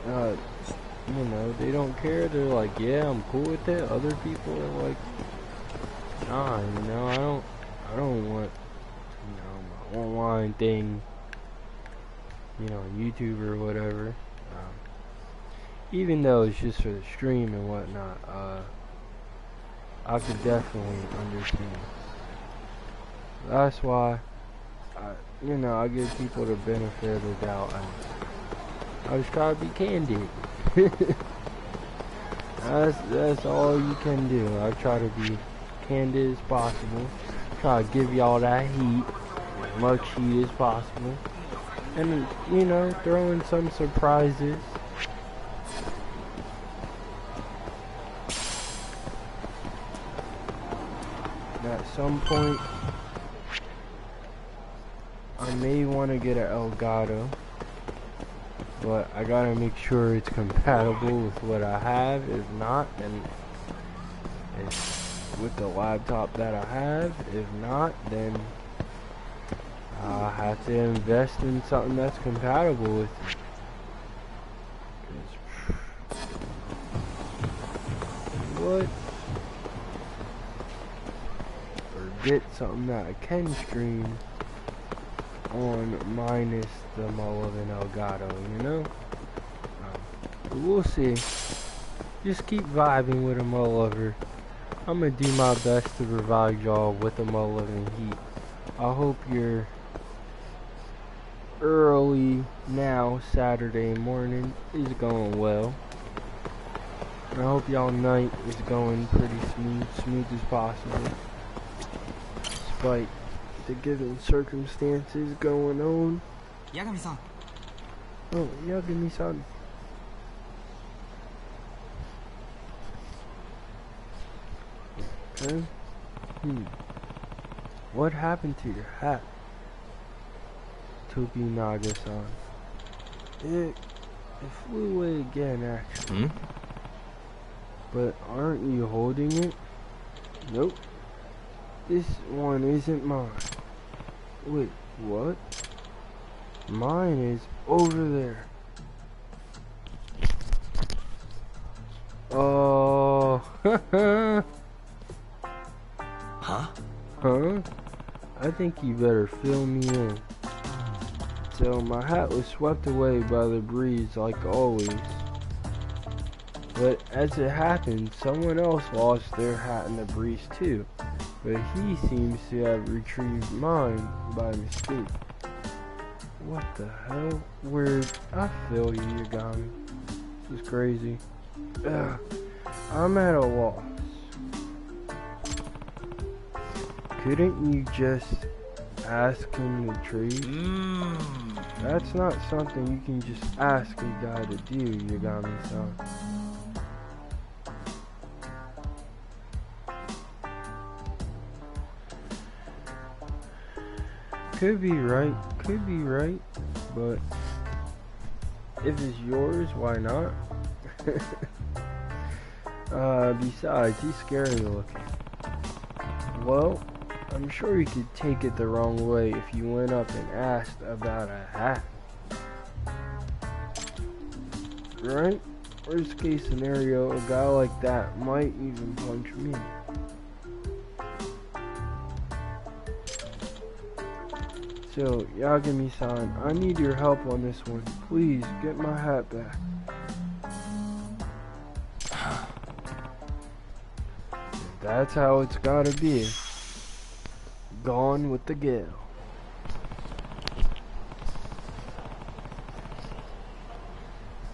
you know, they don't care. They're like, yeah, I'm cool with it. Other people are like, nah, you know, I don't want, you know, my online thing, you know, YouTube or whatever. Even though it's just for the stream and whatnot, I could definitely understand. That's why, you know, I give people the benefit of the doubt. I just try to be candid. That's all you can do. I try to be candid as possible. Try to give y'all that heat, as much heat as possible. And, you know, throw in some surprises. At some point, I may want to get an Elgato, but I gotta make sure it's compatible with what I have. If not, then it's with the laptop that I have. If not, then I'll have to invest in something that's compatible with it. What? Or get something that I can stream on minus the Mulligan Elgato, you know? But we'll see. Just keep vibing with a Mulligan. I'm gonna do my best to provide y'all with a Mulligan heat. I hope your early now Saturday morning is going well. And I hope y'all night is going pretty smooth as possible, despite the given circumstances going on. Yagami-san. Oh, Yagami-san. Okay. What happened to your hat, Tobinaga-san? It flew away again, actually. But aren't you holding it? Nope. This one isn't mine. Wait, what? Mine is over there. Oh. Huh? Huh? I think you better fill me in. So my hat was swept away by the breeze like always. But as it happened, someone else lost their hat in the breeze too. But he seems to have retrieved mine by mistake. What the hell? Weird. I feel you, Yagami. This is crazy. Ugh. I'm at a loss. Couldn't you just ask him to trade? That's not something you can just ask a guy to do, Yagami-san. Could be right, but if it's yours, why not? Besides, he's scary looking. Well, I'm sure you could take it the wrong way if you went up and asked about a hat. Right? Worst case scenario, a guy like that might even punch me. So, Yagami-san, I need your help on this one. Please, get my hat back. That's how it's gotta be. Gone with the gale.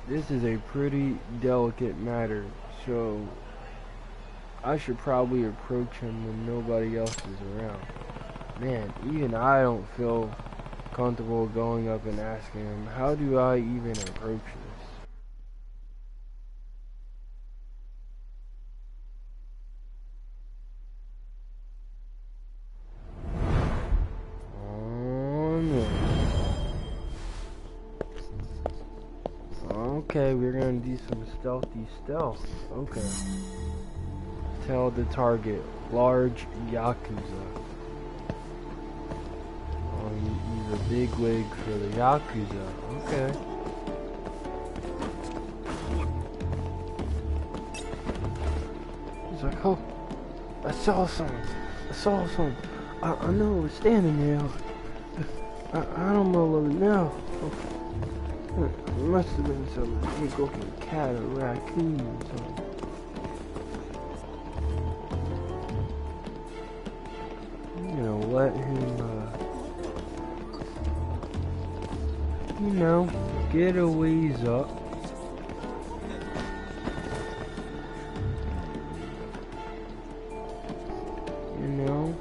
This is a pretty delicate matter, so I should probably approach him when nobody else is around. Man, even I don't feel comfortable going up and asking him. How do I even approach this? Okay, we're gonna do some stealthy stealth. Okay. Tell the target, large Yakuza. Oh, he's a big wig for the Yakuza. Okay. He's like, oh, I saw something. I know it was standing there. I don't know now. It must have been some big looking cat or raccoon or something. I'm gonna let him, you know, get a ways up. know,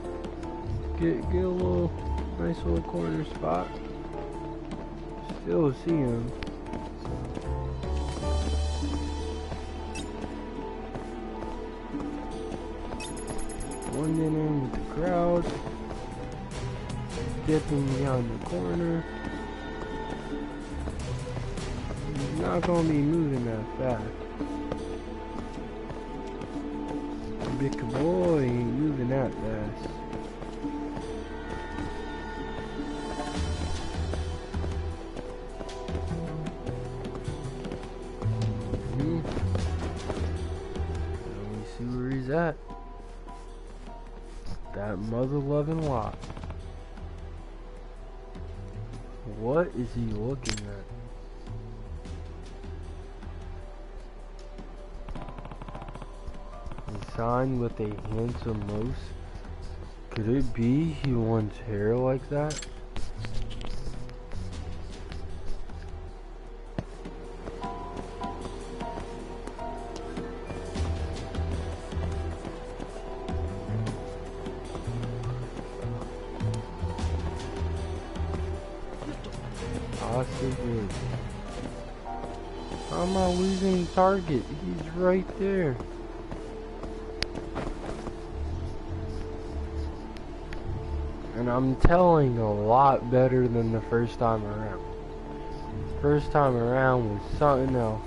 get a little nice little corner spot. Still see him. Blending in with the crowd. Dipping behind the corner. He's not gonna be moving that fast. Big boy ain't moving that fast. Let me see where he's at. That mother-loving lot. What is he looking at? A sign with a handsome mouse. Could it be he wants hair like that? Possibly. How am I losing target? He's right there. And I'm telling a lot better than the first time around. First time around was something else.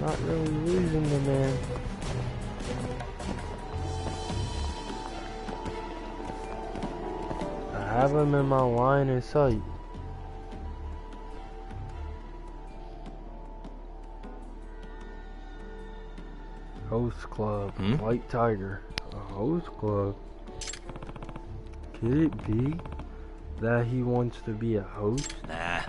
Not really losing the man. I have him in my line of sight. Host club, White Tiger. A host club? Could it be that he wants to be a host? Nah.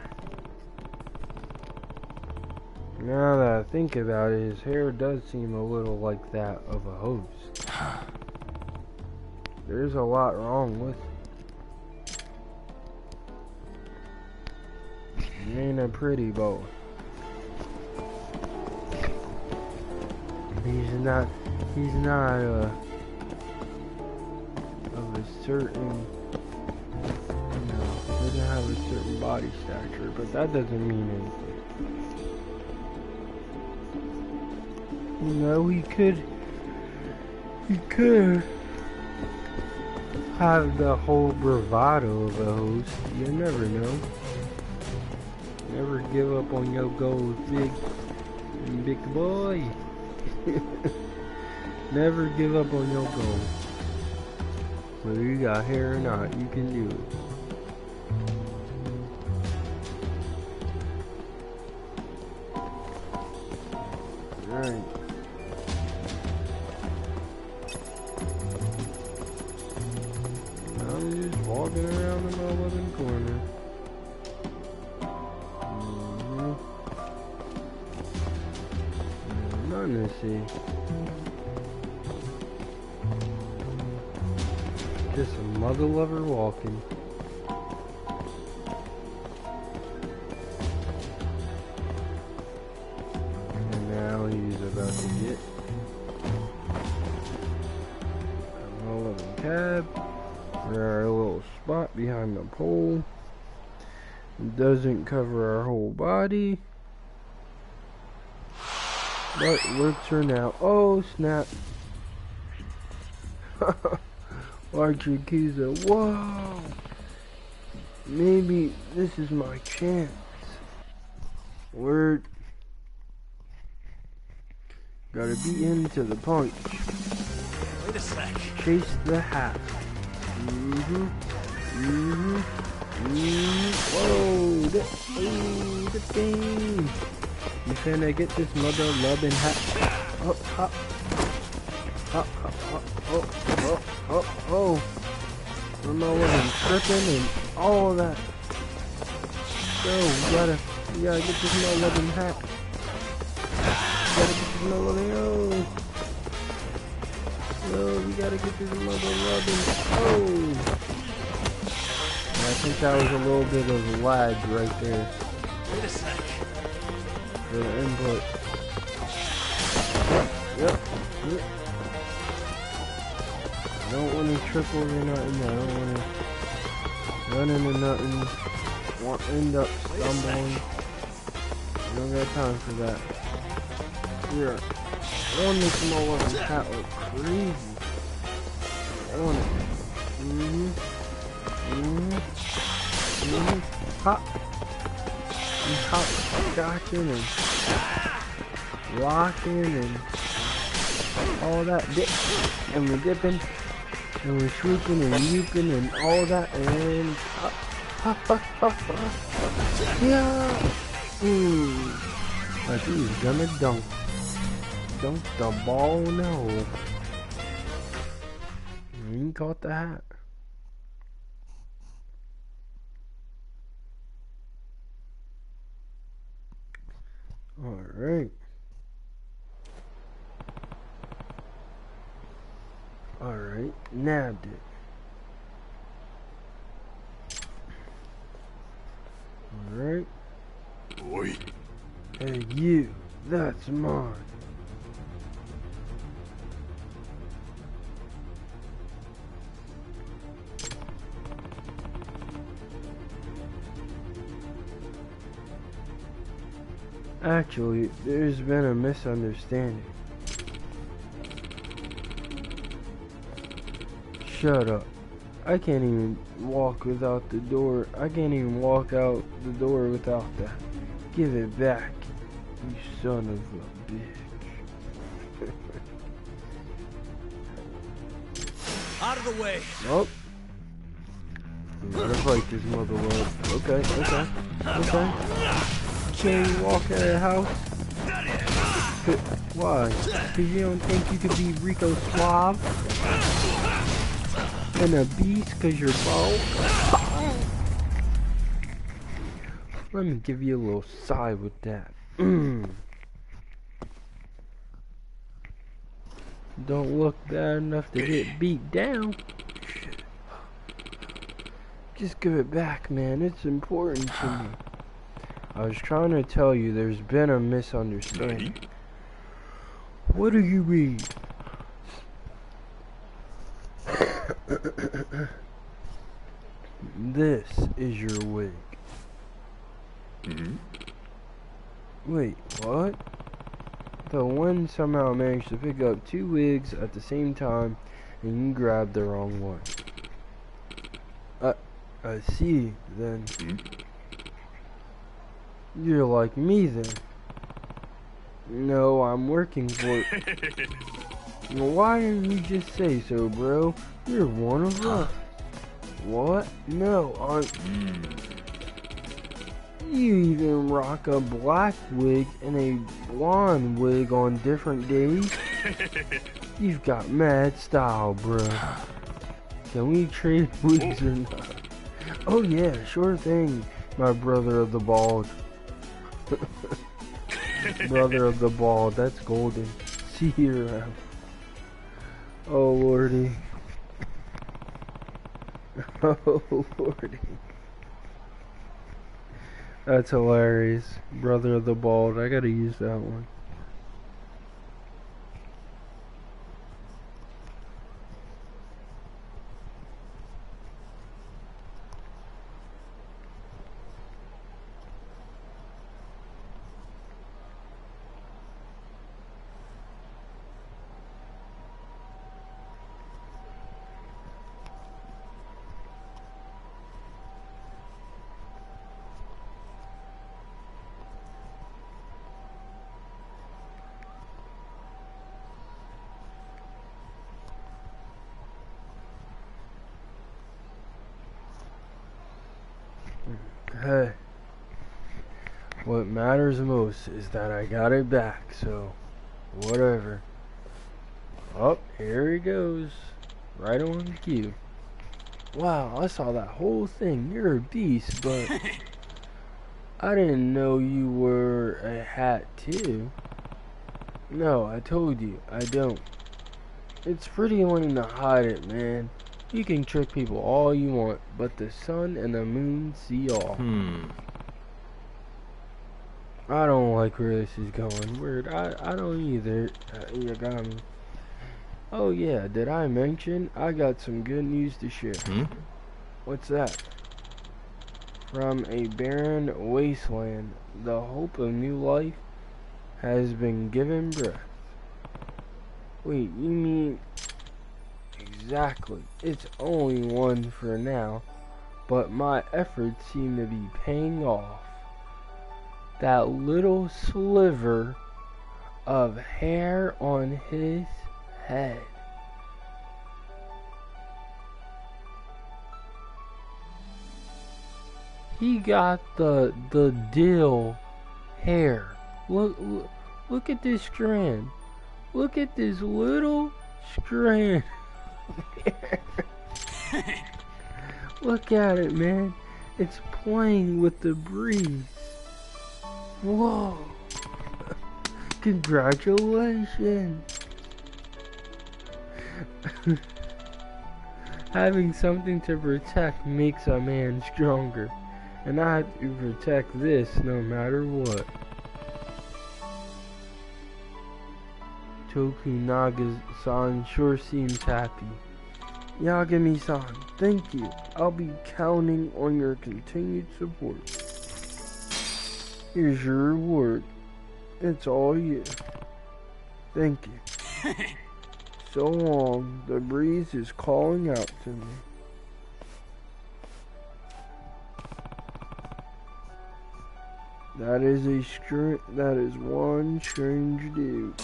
Now that I think about it, his hair does seem a little like that of a host. There's a lot wrong with it. He ain't a pretty boy. He's not of a certain, doesn't have a certain body stature, but that doesn't mean anything. You know, he could have the whole bravado of a host. You never know. Never give up on your goals, big boy. Never give up on your goals. Whether you got hair or not, you can do it. Alright. I'm just walking around in my living corner. Nothing to see. Just a mother lover walking. And now he's about to get a loving cab. We're a little spot behind the pole. It doesn't cover our whole body. But it works for now. Oh snap. Large Yakuza. Whoa! Maybe this is my chance. Word. Gotta beat him to the punch. Wait a sec. Chase the hat. Whoa! The game. You finna get this mother loving hat. Oh, hop. Hop, hop, hop. Oh. I'm all over tripping and all of that. So, we gotta get this mother loving hat. We gotta get this mother loving. Oh! And I think that was a little bit of lag right there. Wait a sec. For the input. Yep. I don't want to trip over nothing. I don't want to run into nothing. End up stumbling. I don't got time for that. Here. I want to make them all over the cat look crazy. I want it. Hop. And hop, scotching and locking and all that dip. And we're dipping. And we're swooping and yooping and all that. And yeah. Like he's gonna dunk the ball in the hole. And he caught the hat. Alright. Alright, nabbed it. Alright. Oi. Hey you, that's mine. Actually, there's been a misunderstanding. Shut up. I can't even walk without the door. I can't even walk out the door without that. Give it back, you son of a bitch. Out of the way. Oh. We gotta fight this mother lord. Okay. Can't you walk out of the house? Why? Because you don't think you could be Rico Suave? And a beast because you're bald? Let me give you a little sigh with that. Don't look bad enough to get beat down. Just give it back, man. It's important to me. I was trying to tell you there's been a misunderstanding. What do you read? This is your wig. Wait, what? The one somehow managed to pick up 2 wigs at the same time and you grabbed the wrong one. I see, then. You're like me then. No, I'm working for it. Well, why didn't you just say so, bro? You're one of us. What? No, You even rock a black wig and a blonde wig on different days? You've got mad style, bro. Can we trade wigs or not? Oh yeah, sure thing, my brother of the bald. Brother of the bald, that's golden. See you around. Oh lordy. Oh lordy. That's hilarious. Brother of the bald, I gotta use that one. Hey, what matters most is that I got it back, so whatever. Oh, here he goes. Right on cue. Wow, I saw that whole thing. You're a beast, but I didn't know you were a hat too. No, I told you, I don't. It's pretty lame to hide it, man. You can trick people all you want, but the sun and the moon see all. I don't like where this is going. Weird. I don't either. Yagami. Oh yeah, did I mention I got some good news to share? What's that? From a barren wasteland, the hope of new life has been given birth. Wait, you mean... Exactly. It's only one for now, but my efforts seem to be paying off. That little sliver of hair on his head. He got the dill hair. Look at this strand. Look at this little strand. Look at it, man. It's playing with the breeze. Whoa. Congratulations. Having something to protect makes a man stronger. And I have to protect this no matter what. Tokunaga-san sure seems happy. Yagami-san, thank you. I'll be counting on your continued support. Here's your reward. It's all you. Thank you. So long. The breeze is calling out to me. That is one strange dude.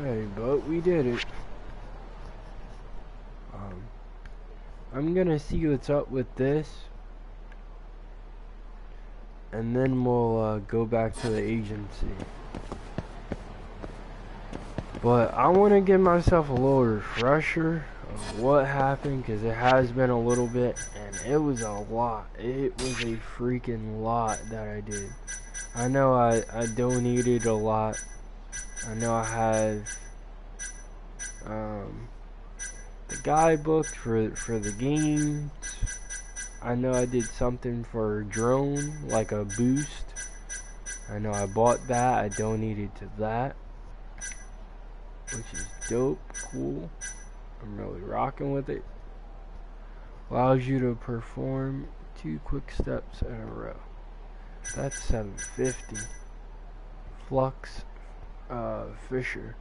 Hey, but we did it. I'm gonna see what's up with this, and then we'll go back to the agency. But I want to give myself a little refresher of what happened, because it has been a little bit, and it was a lot. It was a freaking lot that I did. I know I donated a lot. I know I have the guidebook for the games. I know I did something for a drone, like a boost. I know I bought that. I donated to that, which is dope, cool. I'm really rocking with it. Allows you to perform 2 quick steps in a row. That's 750. Flux Fisher.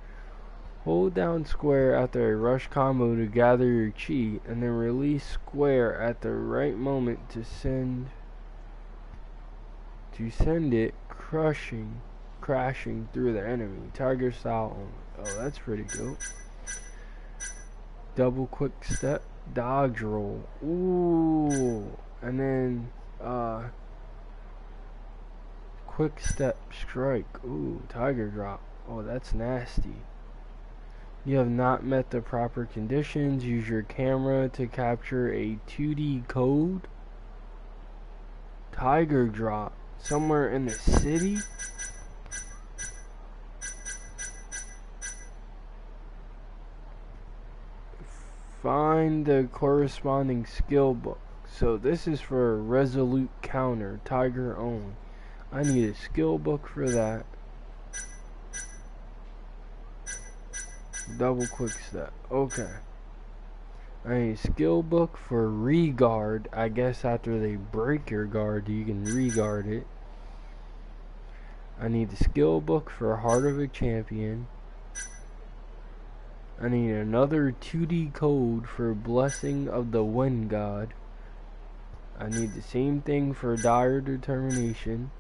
Hold down square after a rush combo to gather your chi, and then release square at the right moment to send it crashing through the enemy. Tiger style only. Oh, that's pretty dope. Double quick step, dodge roll. Ooh, and then quick step strike. Ooh, tiger drop. Oh, that's nasty. You have not met the proper conditions. Use your camera to capture a 2D code. Tiger drop. Somewhere in the city? Find the corresponding skill book. So this is for a resolute counter. Tiger own. I need a skill book for that. Double quick step. Okay. I need a skill book for re-guard. I guess after they break your guard, you can re-guard it. I need the skill book for Heart of a Champion. I need another 2D code for Blessing of the Wind God. I need the same thing for Dire Determination.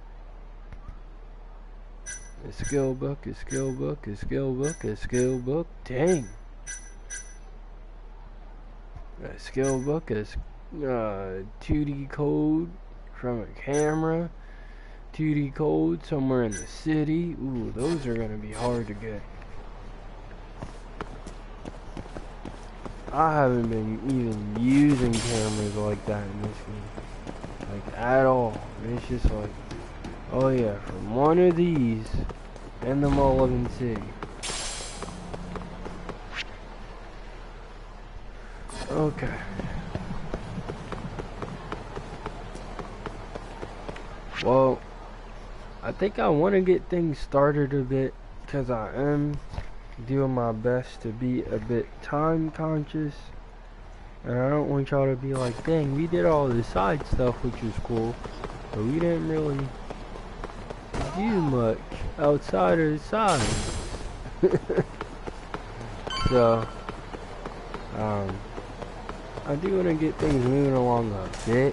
A skill book, a skill book, a skill book, a skill book. Dang. A skill book, a 2D code from a camera. 2D code somewhere in the city. Ooh, those are gonna be hard to get. I haven't been even using cameras like that in this game. Like, at all. It's just like, oh yeah, from one of these in the Mulligan City. Okay. Well, I think I want to get things started a bit because I am doing my best to be a bit time conscious, and I don't want y'all to be like, dang, we did all this side stuff, which is cool, but we didn't really do much outside of the side. So I do want to get things moving along a bit,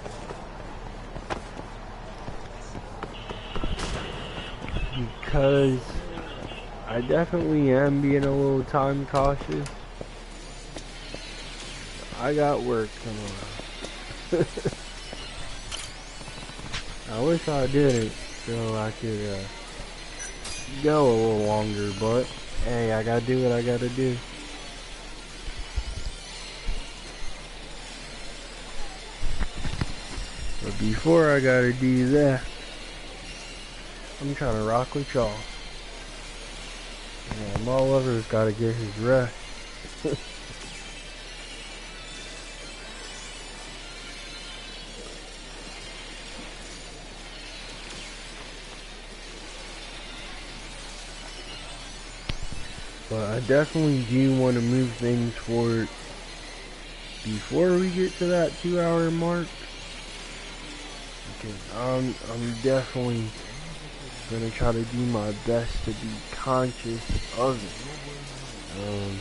because I definitely am being a little time cautious. I got work tomorrow. I wish I didn't, so I could go a little longer, but hey, I gotta do what I gotta do. But before I gotta do that, I'm trying to rock with y'all. Yeah, my lover's gotta get his rest. But I definitely do want to move things forward before we get to that 2-hour mark, because I'm definitely gonna try to do my best to be conscious of it.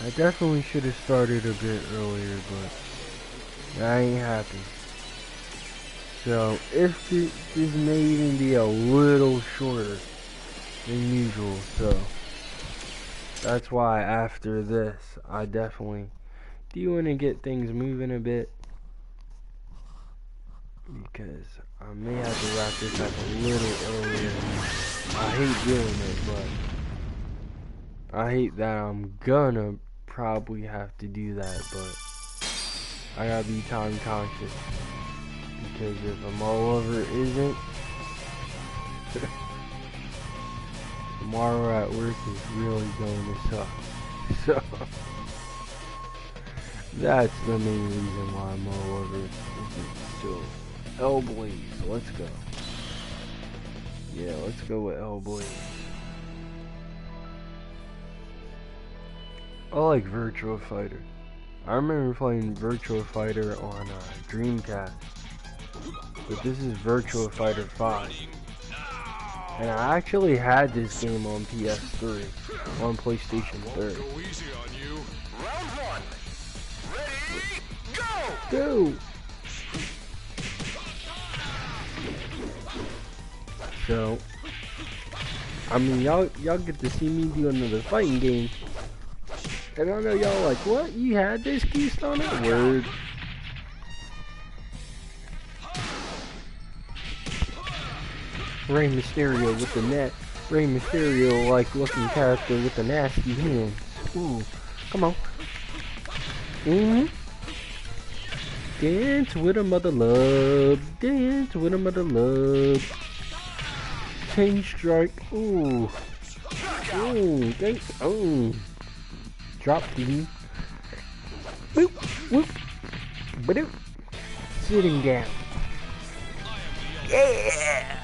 I definitely should have started a bit earlier, but I ain't happy. So if this may even be a little shorter than usual, so that's why after this I definitely do want to get things moving a bit, because I may have to wrap this up a little earlier. I hate doing it, but I hate that I'm gonna probably have to do that, but I gotta be time conscious, because if I'm all over isn't, tomorrow at work is really going to suck. So that's the main reason why I'm all over it. So Hellblaze, let's go. Yeah, let's go with Hellblaze. I like Virtua Fighter. I remember playing Virtua Fighter on Dreamcast, but this is Virtua Fighter 5. And I actually had this game on PS3, on PlayStation 3. Round one. Ready, go! Go! So, I mean, y'all get to see me do another fighting game, and I know y'all like, what? You had this, Qstunna? Word. Rey Mysterio with the net. Rey Mysterio like looking character with the nasty hands. Ooh, come on. Dance with a mother love. Dance with a mother love. Chain strike. Ooh. Ooh, thanks. Oh. Drop D. Boop. Whoop. Badoop. Sitting down. Yeah.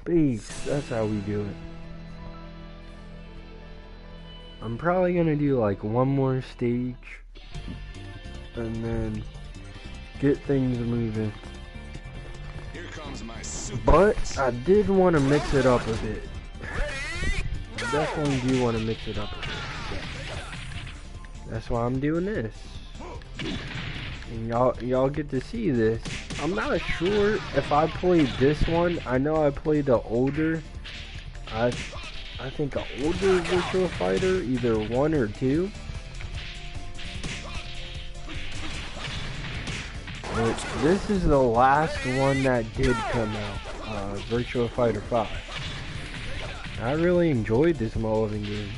Peace. That's how we do it. I'm probably gonna do like one more stage and then get things moving. Here comes my super. But I did want to mix it up a bit. I definitely do want to mix it up a bit. So that's why I'm doing this. And y'all get to see this. I'm not sure if I played this one. I know I played the older. I think an older Virtua Fighter, either 1 or 2. But this is the last one that did come out, Virtua Fighter 5. I really enjoyed this Mulligan game.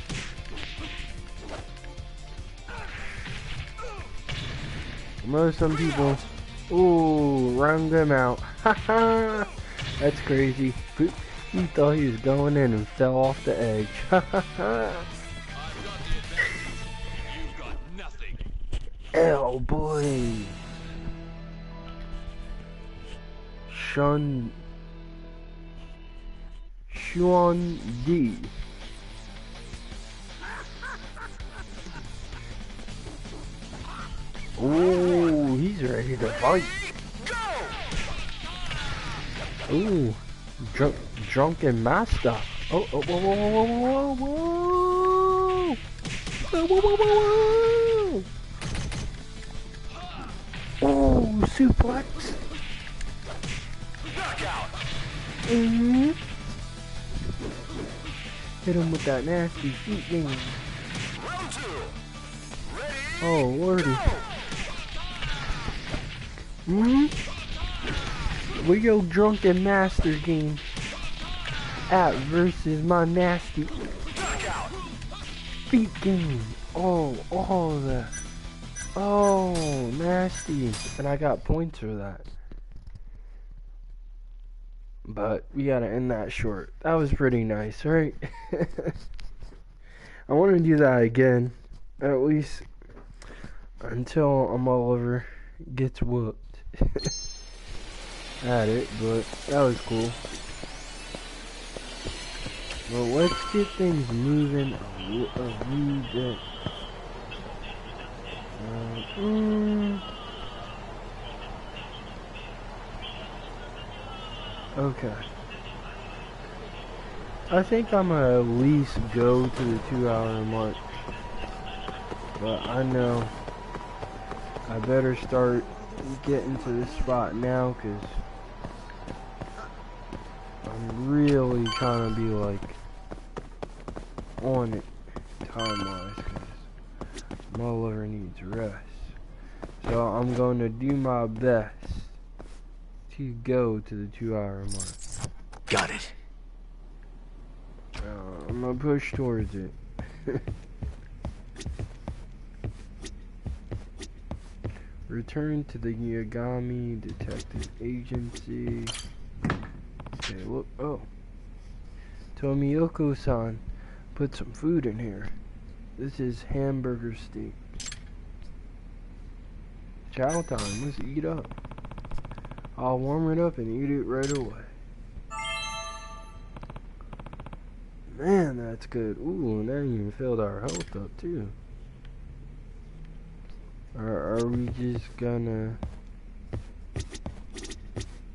I know some people, ooh, round them out. Haha, that's crazy. He thought he was going in and fell off the edge. L boys. Xuan D. Oh, he's ready to fight. Ooh, drunken master. Oh, whoa, whoa, whoa, whoa, whoa, whoa, whoa, whoa, whoa. Oh, suplex. Mm-hmm. Hit him with that nasty feet game. Oh, lordy. We go drunken master game. At versus my nasty feet game. Oh, all of that. Oh, nasty. And I got points for that. But we gotta end that short. That was pretty nice, right? I want to do that again. At least until I'm all over gets whooped. At it, but that was cool. Well, let's get things moving a wee bit. Okay. I think I'm gonna at least go to the 2-hour mark. But I know I better start getting to this spot now, because I'm really trying to be like on it time-wise, because my liver needs rest. So I'm going to do my best to go to the 2-hour mark. Got it. I'm gonna push towards it. Return to the Yagami Detective Agency. Okay, look. Oh. Tomiyoko-san, put some food in here. This is hamburger steak. Chow time. Let's eat up. I'll warm it up and eat it right away. Man, that's good. Ooh, and that even filled our health up too. Are we just gonna...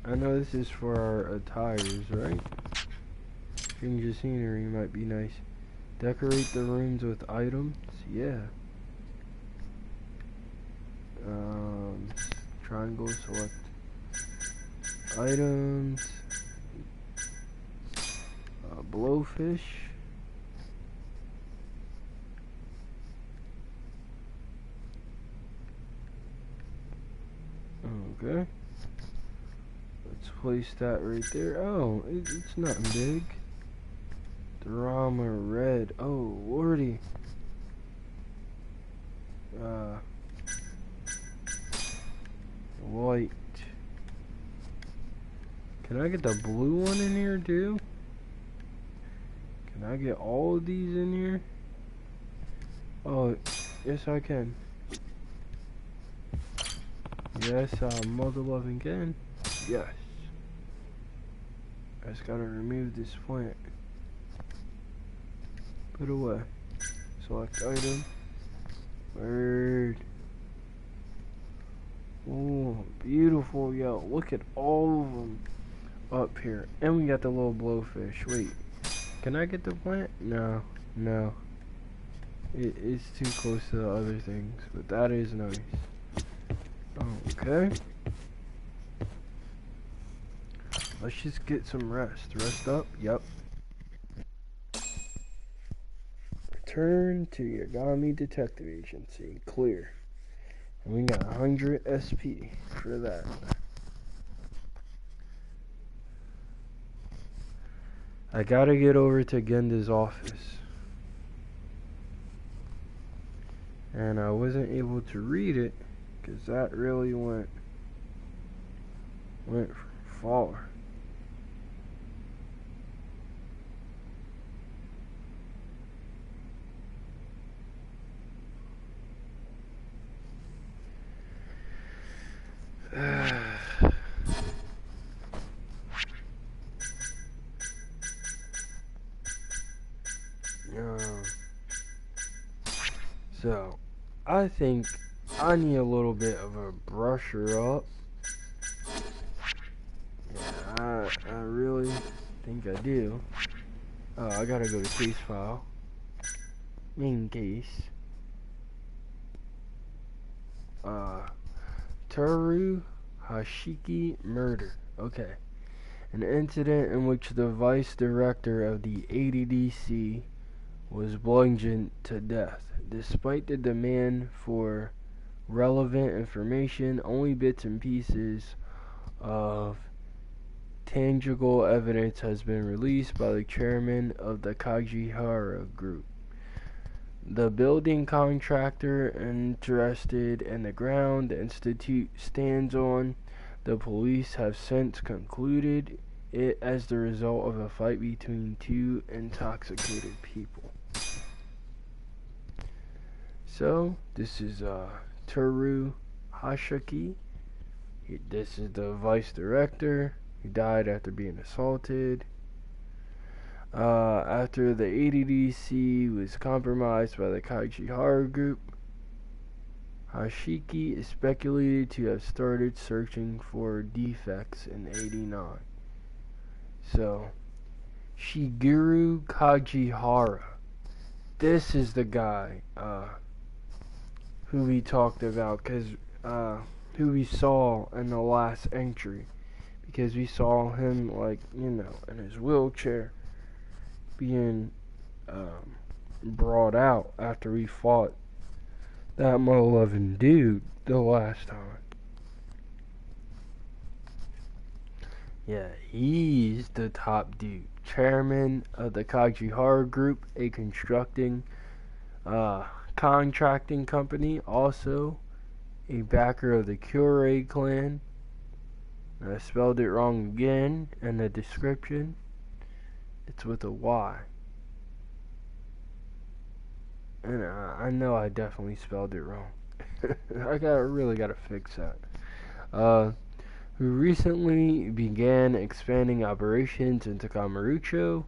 I know this is for our attires, right? Change of scenery might be nice. Decorate the rooms with items? Yeah. Triangle, select items. Blowfish. Okay. Let's place that right there. Oh, it's nothing big. Drama red. Oh, lordy. White. Can I get the blue one in here too? Can I get all of these in here? Oh, yes I can. Yes, mother loving can. Yes. I just gotta remove this plant. Put away. Select item. Word. Oh, beautiful, yo. Look at all of them up here. And we got the little blowfish. Wait. Can I get the plant? No. No. It's too close to the other things. But that is nice. Okay. Let's just get some rest. Rest up? Yep. Return to Yagami Detective Agency. Clear. And we got 100 SP for that. I gotta get over to Genda's office. And I wasn't able to read it because that really went far. So, I think I need a little bit of a brusher up. Yeah, I really think I do. I gotta go to case file. Main case. Toru Hashiki murder. Okay. An incident in which the vice director of the ADDC was bludgeoned to death. Despite the demand for relevant information, only bits and pieces of tangible evidence has been released by the chairman of the Kagihara Group. The building contractor interested in the ground the institute stands on. The police have since concluded it as the result of a fight between two intoxicated people. So, this is Toru Hashiki. This is the vice director. He died after being assaulted. After the ADDC was compromised by the Kagihara Group, Hashiki is speculated to have started searching for defects in '89. So, Shigeru Kagihara. This is the guy who we talked about, who we saw in the last entry. Because we saw him, like, in his wheelchair being brought out after we fought that mother-loving dude the last time. Yeah, he's the top dude. Chairman of the Kagihara Group, a contracting company, also a backer of the Koriei clan. I spelled it wrong again in the description. It's with a Y. And I know I definitely spelled it wrong. I really gotta fix that. Who recently began expanding operations into Kamurocho.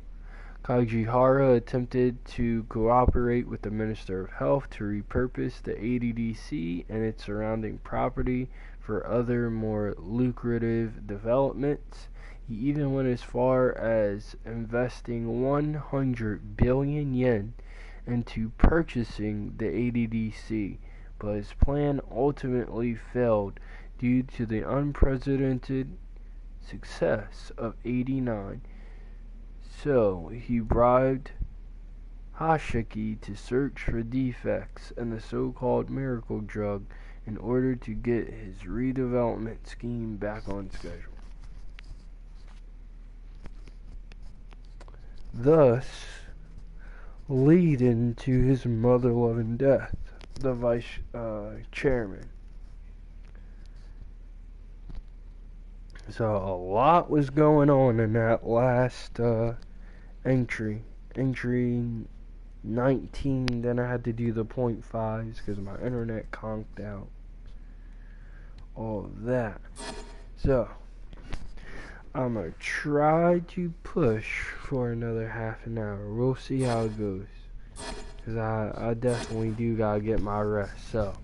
Kagihara attempted to cooperate with the Minister of Health to repurpose the ADDC and its surrounding property for other more lucrative developments. He even went as far as investing 100 billion yen into purchasing the ADDC, but his plan ultimately failed due to the unprecedented success of '89. So he bribed Hashiki to search for defects in the so-called miracle drug in order to get his redevelopment scheme back on schedule. Thus, leading to his mother-loving death, the vice chairman. So a lot was going on in that last entry 19. Then I had to do the 0.5s because my internet conked out. All of that. So I'm gonna try to push for another half an hour. We'll see how it goes, because I definitely do gotta get my rest. So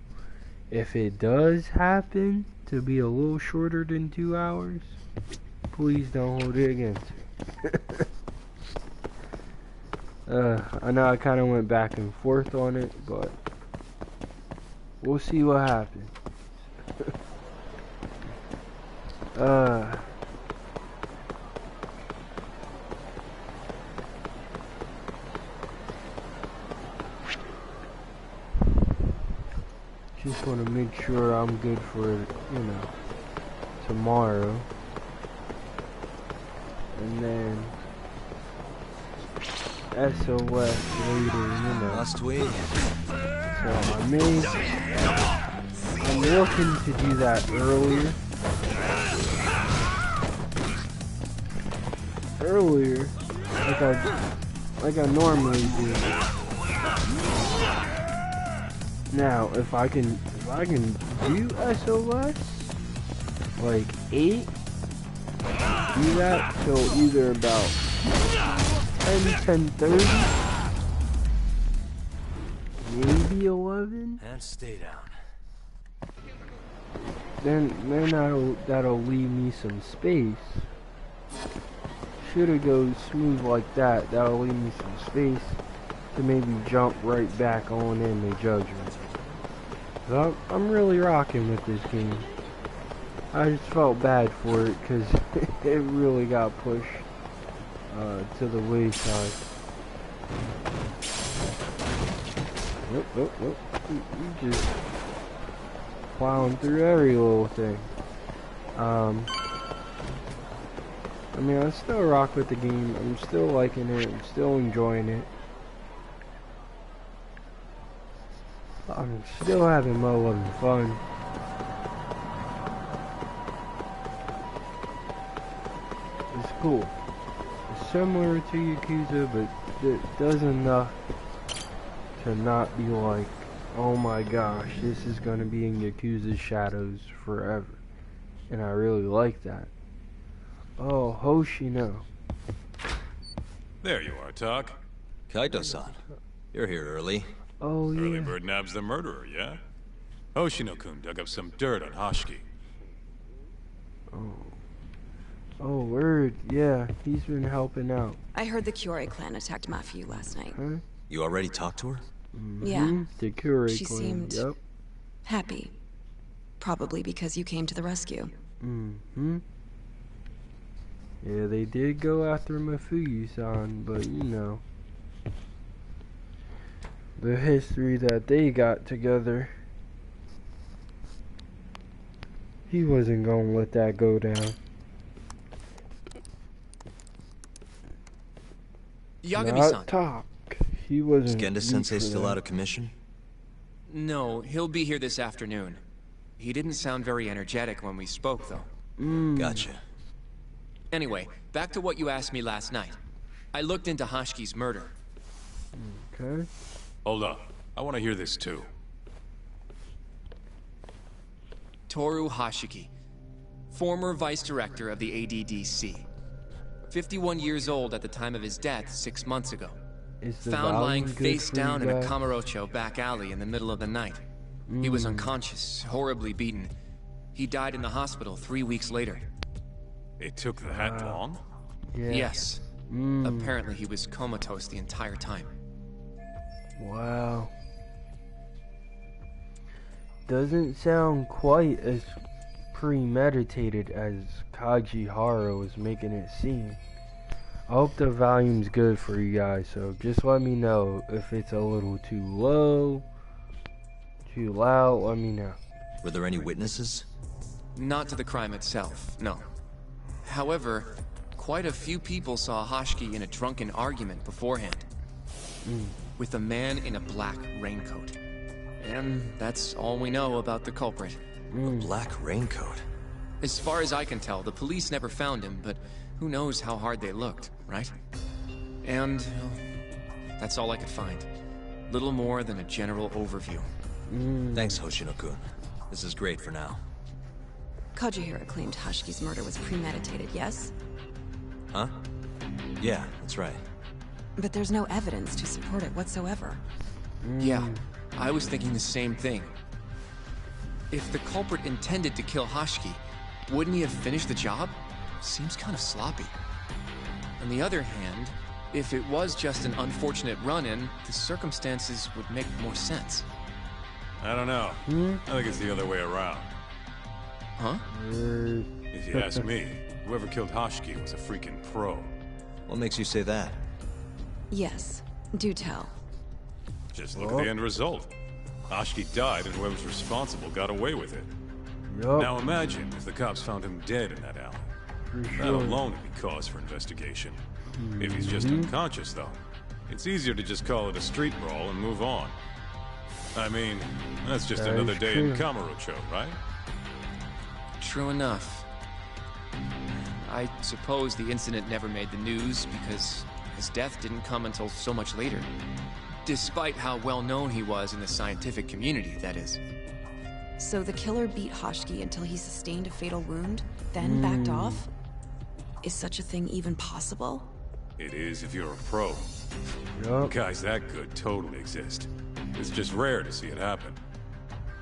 if it does happen to be a little shorter than 2 hours, please don't hold it against me. I know I kind of went back and forth on it, but we'll see what happens. Just want to make sure I'm good for, tomorrow. And then SOS later, Last week. So I'm looking to do that earlier. Like I normally do. Now, if I can do SOS like 8, do that till either about 10:30, maybe 11. And stay down. Then that'll leave me some space. Should it go smooth like that, that'll leave me some space to maybe jump right back on into Judgement. So I'm really rocking with this game. I just felt bad for it because it really got pushed to the wayside. You just plowing through every little thing. I mean, I still rock with the game. I'm still liking it. I'm still enjoying it. I'm still having my loving fun. It's cool. It's similar to Yakuza, but it does enough to not be like, oh my gosh, this is gonna be in Yakuza's shadows forever. And I really like that. Oh, Hoshino. There you are, Tak. Kaito-san, you're here early. Oh yeah. Early bird nabs the murderer, yeah? Hoshino-kun dug up some dirt on Hashiki. Oh, word. Yeah, he's been helping out. I heard the Koriei clan attacked Mafia last night. Huh? You already talked to her? Yeah. The Koriei She clan. seemed Yep. happy. Probably because you came to the rescue. Yeah, they did go after Mafuyu-san, but you know, the history that they got together, he wasn't gonna let that go down. Yagami-san. Not talk. He wasn't. Is Genda-sensei weak for still that. out of commission? No, he'll be here this afternoon. He didn't sound very energetic when we spoke, though. Gotcha. Anyway, back to what you asked me last night. I looked into Hashiki's murder. Okay. Hold up. I want to hear this too. Toru Hashiki, former vice director of the ADDC. 51 years old at the time of his death 6 months ago. Is the Found lying volume good face for you down in a guys? Kamurocho back alley in the middle of the night. He was unconscious, horribly beaten. He died in the hospital 3 weeks later. It took that long? Yeah. Yes. Apparently he was comatose the entire time. Wow. Doesn't sound quite as premeditated as Kajihara was making it seem. I hope the volume's good for you guys, so just let me know if it's a little too low, too loud, let me know. Were there any witnesses? Not to the crime itself, no. However, quite a few people saw Hashiki in a drunken argument beforehand. With a man in a black raincoat. And that's all we know about the culprit. A black raincoat. As far as I can tell, the police never found him, but who knows how hard they looked, right? And well, that's all I could find. Little more than a general overview. Thanks, Hoshino-kun. This is great for now. Kajihara claimed Hashiki's murder was premeditated, yes? Huh? Yeah, that's right. But there's no evidence to support it whatsoever. Yeah, I was thinking the same thing. If the culprit intended to kill Hashiki, wouldn't he have finished the job? Seems kind of sloppy. On the other hand, if it was just an unfortunate run-in, the circumstances would make more sense. I don't know. I think it's the other way around. Huh? If you ask me, whoever killed Hashiki was a freaking pro. What makes you say that? Yes, do tell. Just look at the end result. Hashiki died and whoever's responsible got away with it. Yup, Now imagine if the cops found him dead in that alley. for That sure. alone would be cause for investigation. If he's just unconscious, though, it's easier to just call it a street brawl and move on. I mean, that's just That another is day true. in Kamurocho, right? True enough. I suppose the incident never made the news because his death didn't come until so much later. Despite how well known he was in the scientific community, that is. So the killer beat Hashiki until he sustained a fatal wound, then backed off? Is such a thing even possible? It is if you're a pro. Yup. Guys that good totally exist. It's just rare to see it happen.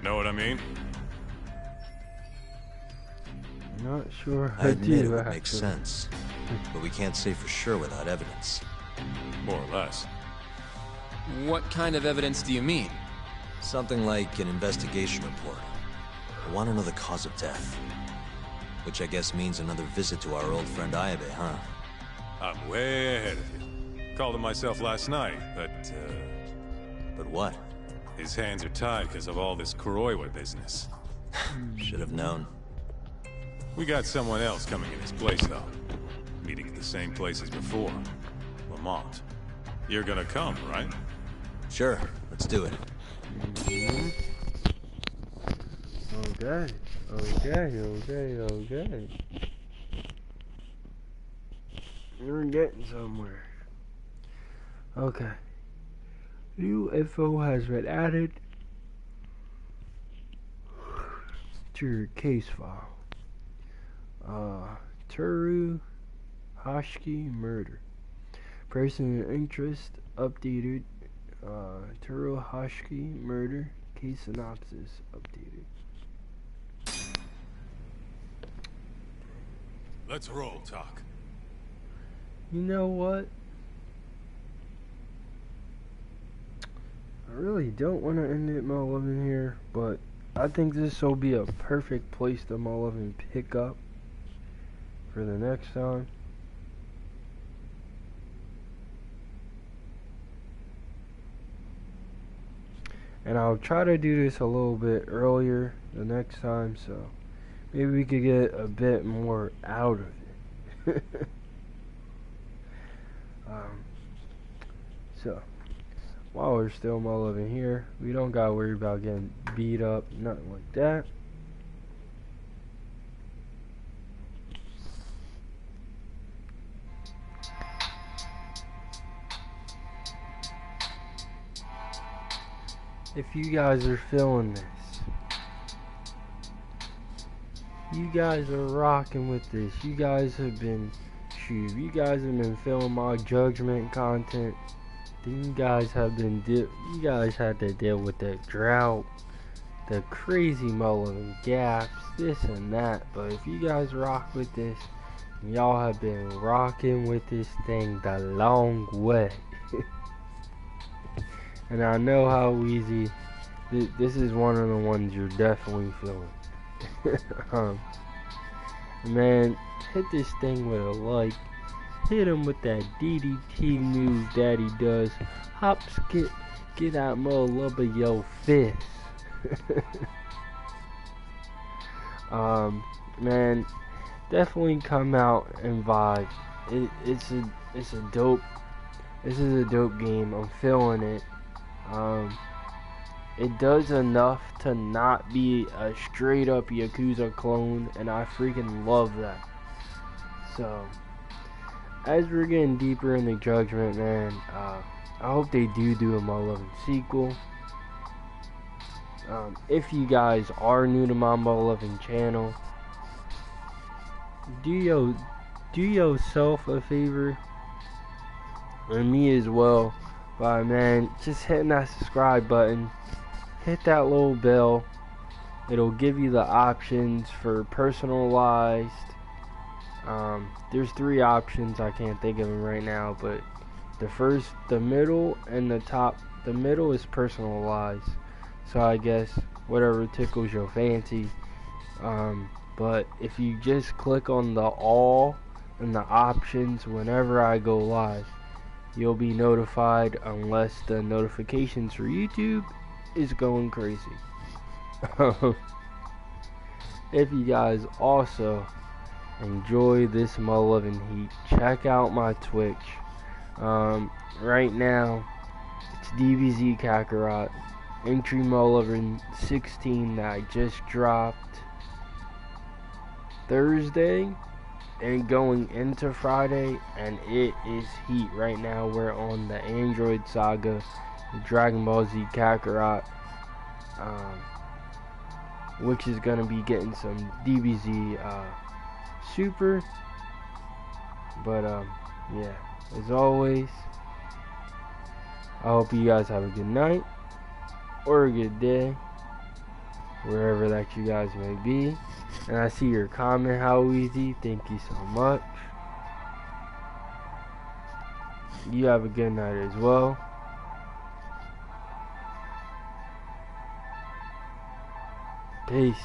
Know what I mean? Not sure I admit it do, would make actually. sense, but we can't say for sure without evidence. More or less. What kind of evidence do you mean? Something like an investigation report. I want to know the cause of death. Which I guess means another visit to our old friend Ayabe, huh? I'm way ahead of you. Called him myself last night, but But what? his hands are tied because of all this Koriei business. Should have known. We got someone else coming in his place, though. Meeting at the same place as before. Lamont. You're gonna come, right? Sure, let's do it. Okay. We're getting somewhere. Okay. New info has been added to your case file. Toru Hoshiki murder. Person in interest updated. Toru Hoshiki murder. Case synopsis updated. Let's roll, Talk. You know what? I really don't want to end it Mo 11 here, but I think this will be a perfect place to Mo 11 pick up for the next time. And I'll try to do this a little bit earlier the next time, so maybe we could get a bit more out of it. So, while we're still Mo 11 here, we don't gotta worry about getting beat up, nothing like that. If you guys are feeling this, you guys are rocking with this. You guys have been, you guys have been feeling my Judgement content. Then you guys have been, you guys had to deal with that drought, the crazy mulling gaps, this and that. But if you guys rock with this, y'all have been rocking with this thing the long way. And I know how easy, this is one of the ones you're definitely feeling. Man, hit this thing with a like. Hit him with that DDT move that he does. Hop, skip, get out more love of your fist. Man, definitely come out and vibe. It's a dope. This is a dope game. I'm feeling it. It does enough to not be a straight up Yakuza clone, and I freaking love that. So, as we're getting deeper into Judgement, man, I hope they do a Mo 11 sequel. If you guys are new to my Mo 11 channel, do yourself a favor, and me as well, by man, just hitting that subscribe button, hit that little bell. It'll give you the options for personalized. There's 3 options, I can't think of them right now, but the first, the middle, and the top. The middle is personalized, so I guess whatever tickles your fancy. But if you just click on the all and the options whenever I go live, you'll be notified, unless the notifications for YouTube is going crazy. If you guys also enjoy this Mo 11 heat, check out my Twitch. Right now it's DBZ Kakarot entry Mo 11 16 that I just dropped Thursday and going into Friday, and it is heat. Right now we're on the Android Saga, Dragon Ball Z Kakarot, which is gonna be getting some DBZ Super. But yeah, as always, I hope you guys have a good night. or a good day, wherever that you guys may be. And I see your comment, How Easy. Thank you so much. You have a good night as well. Peace.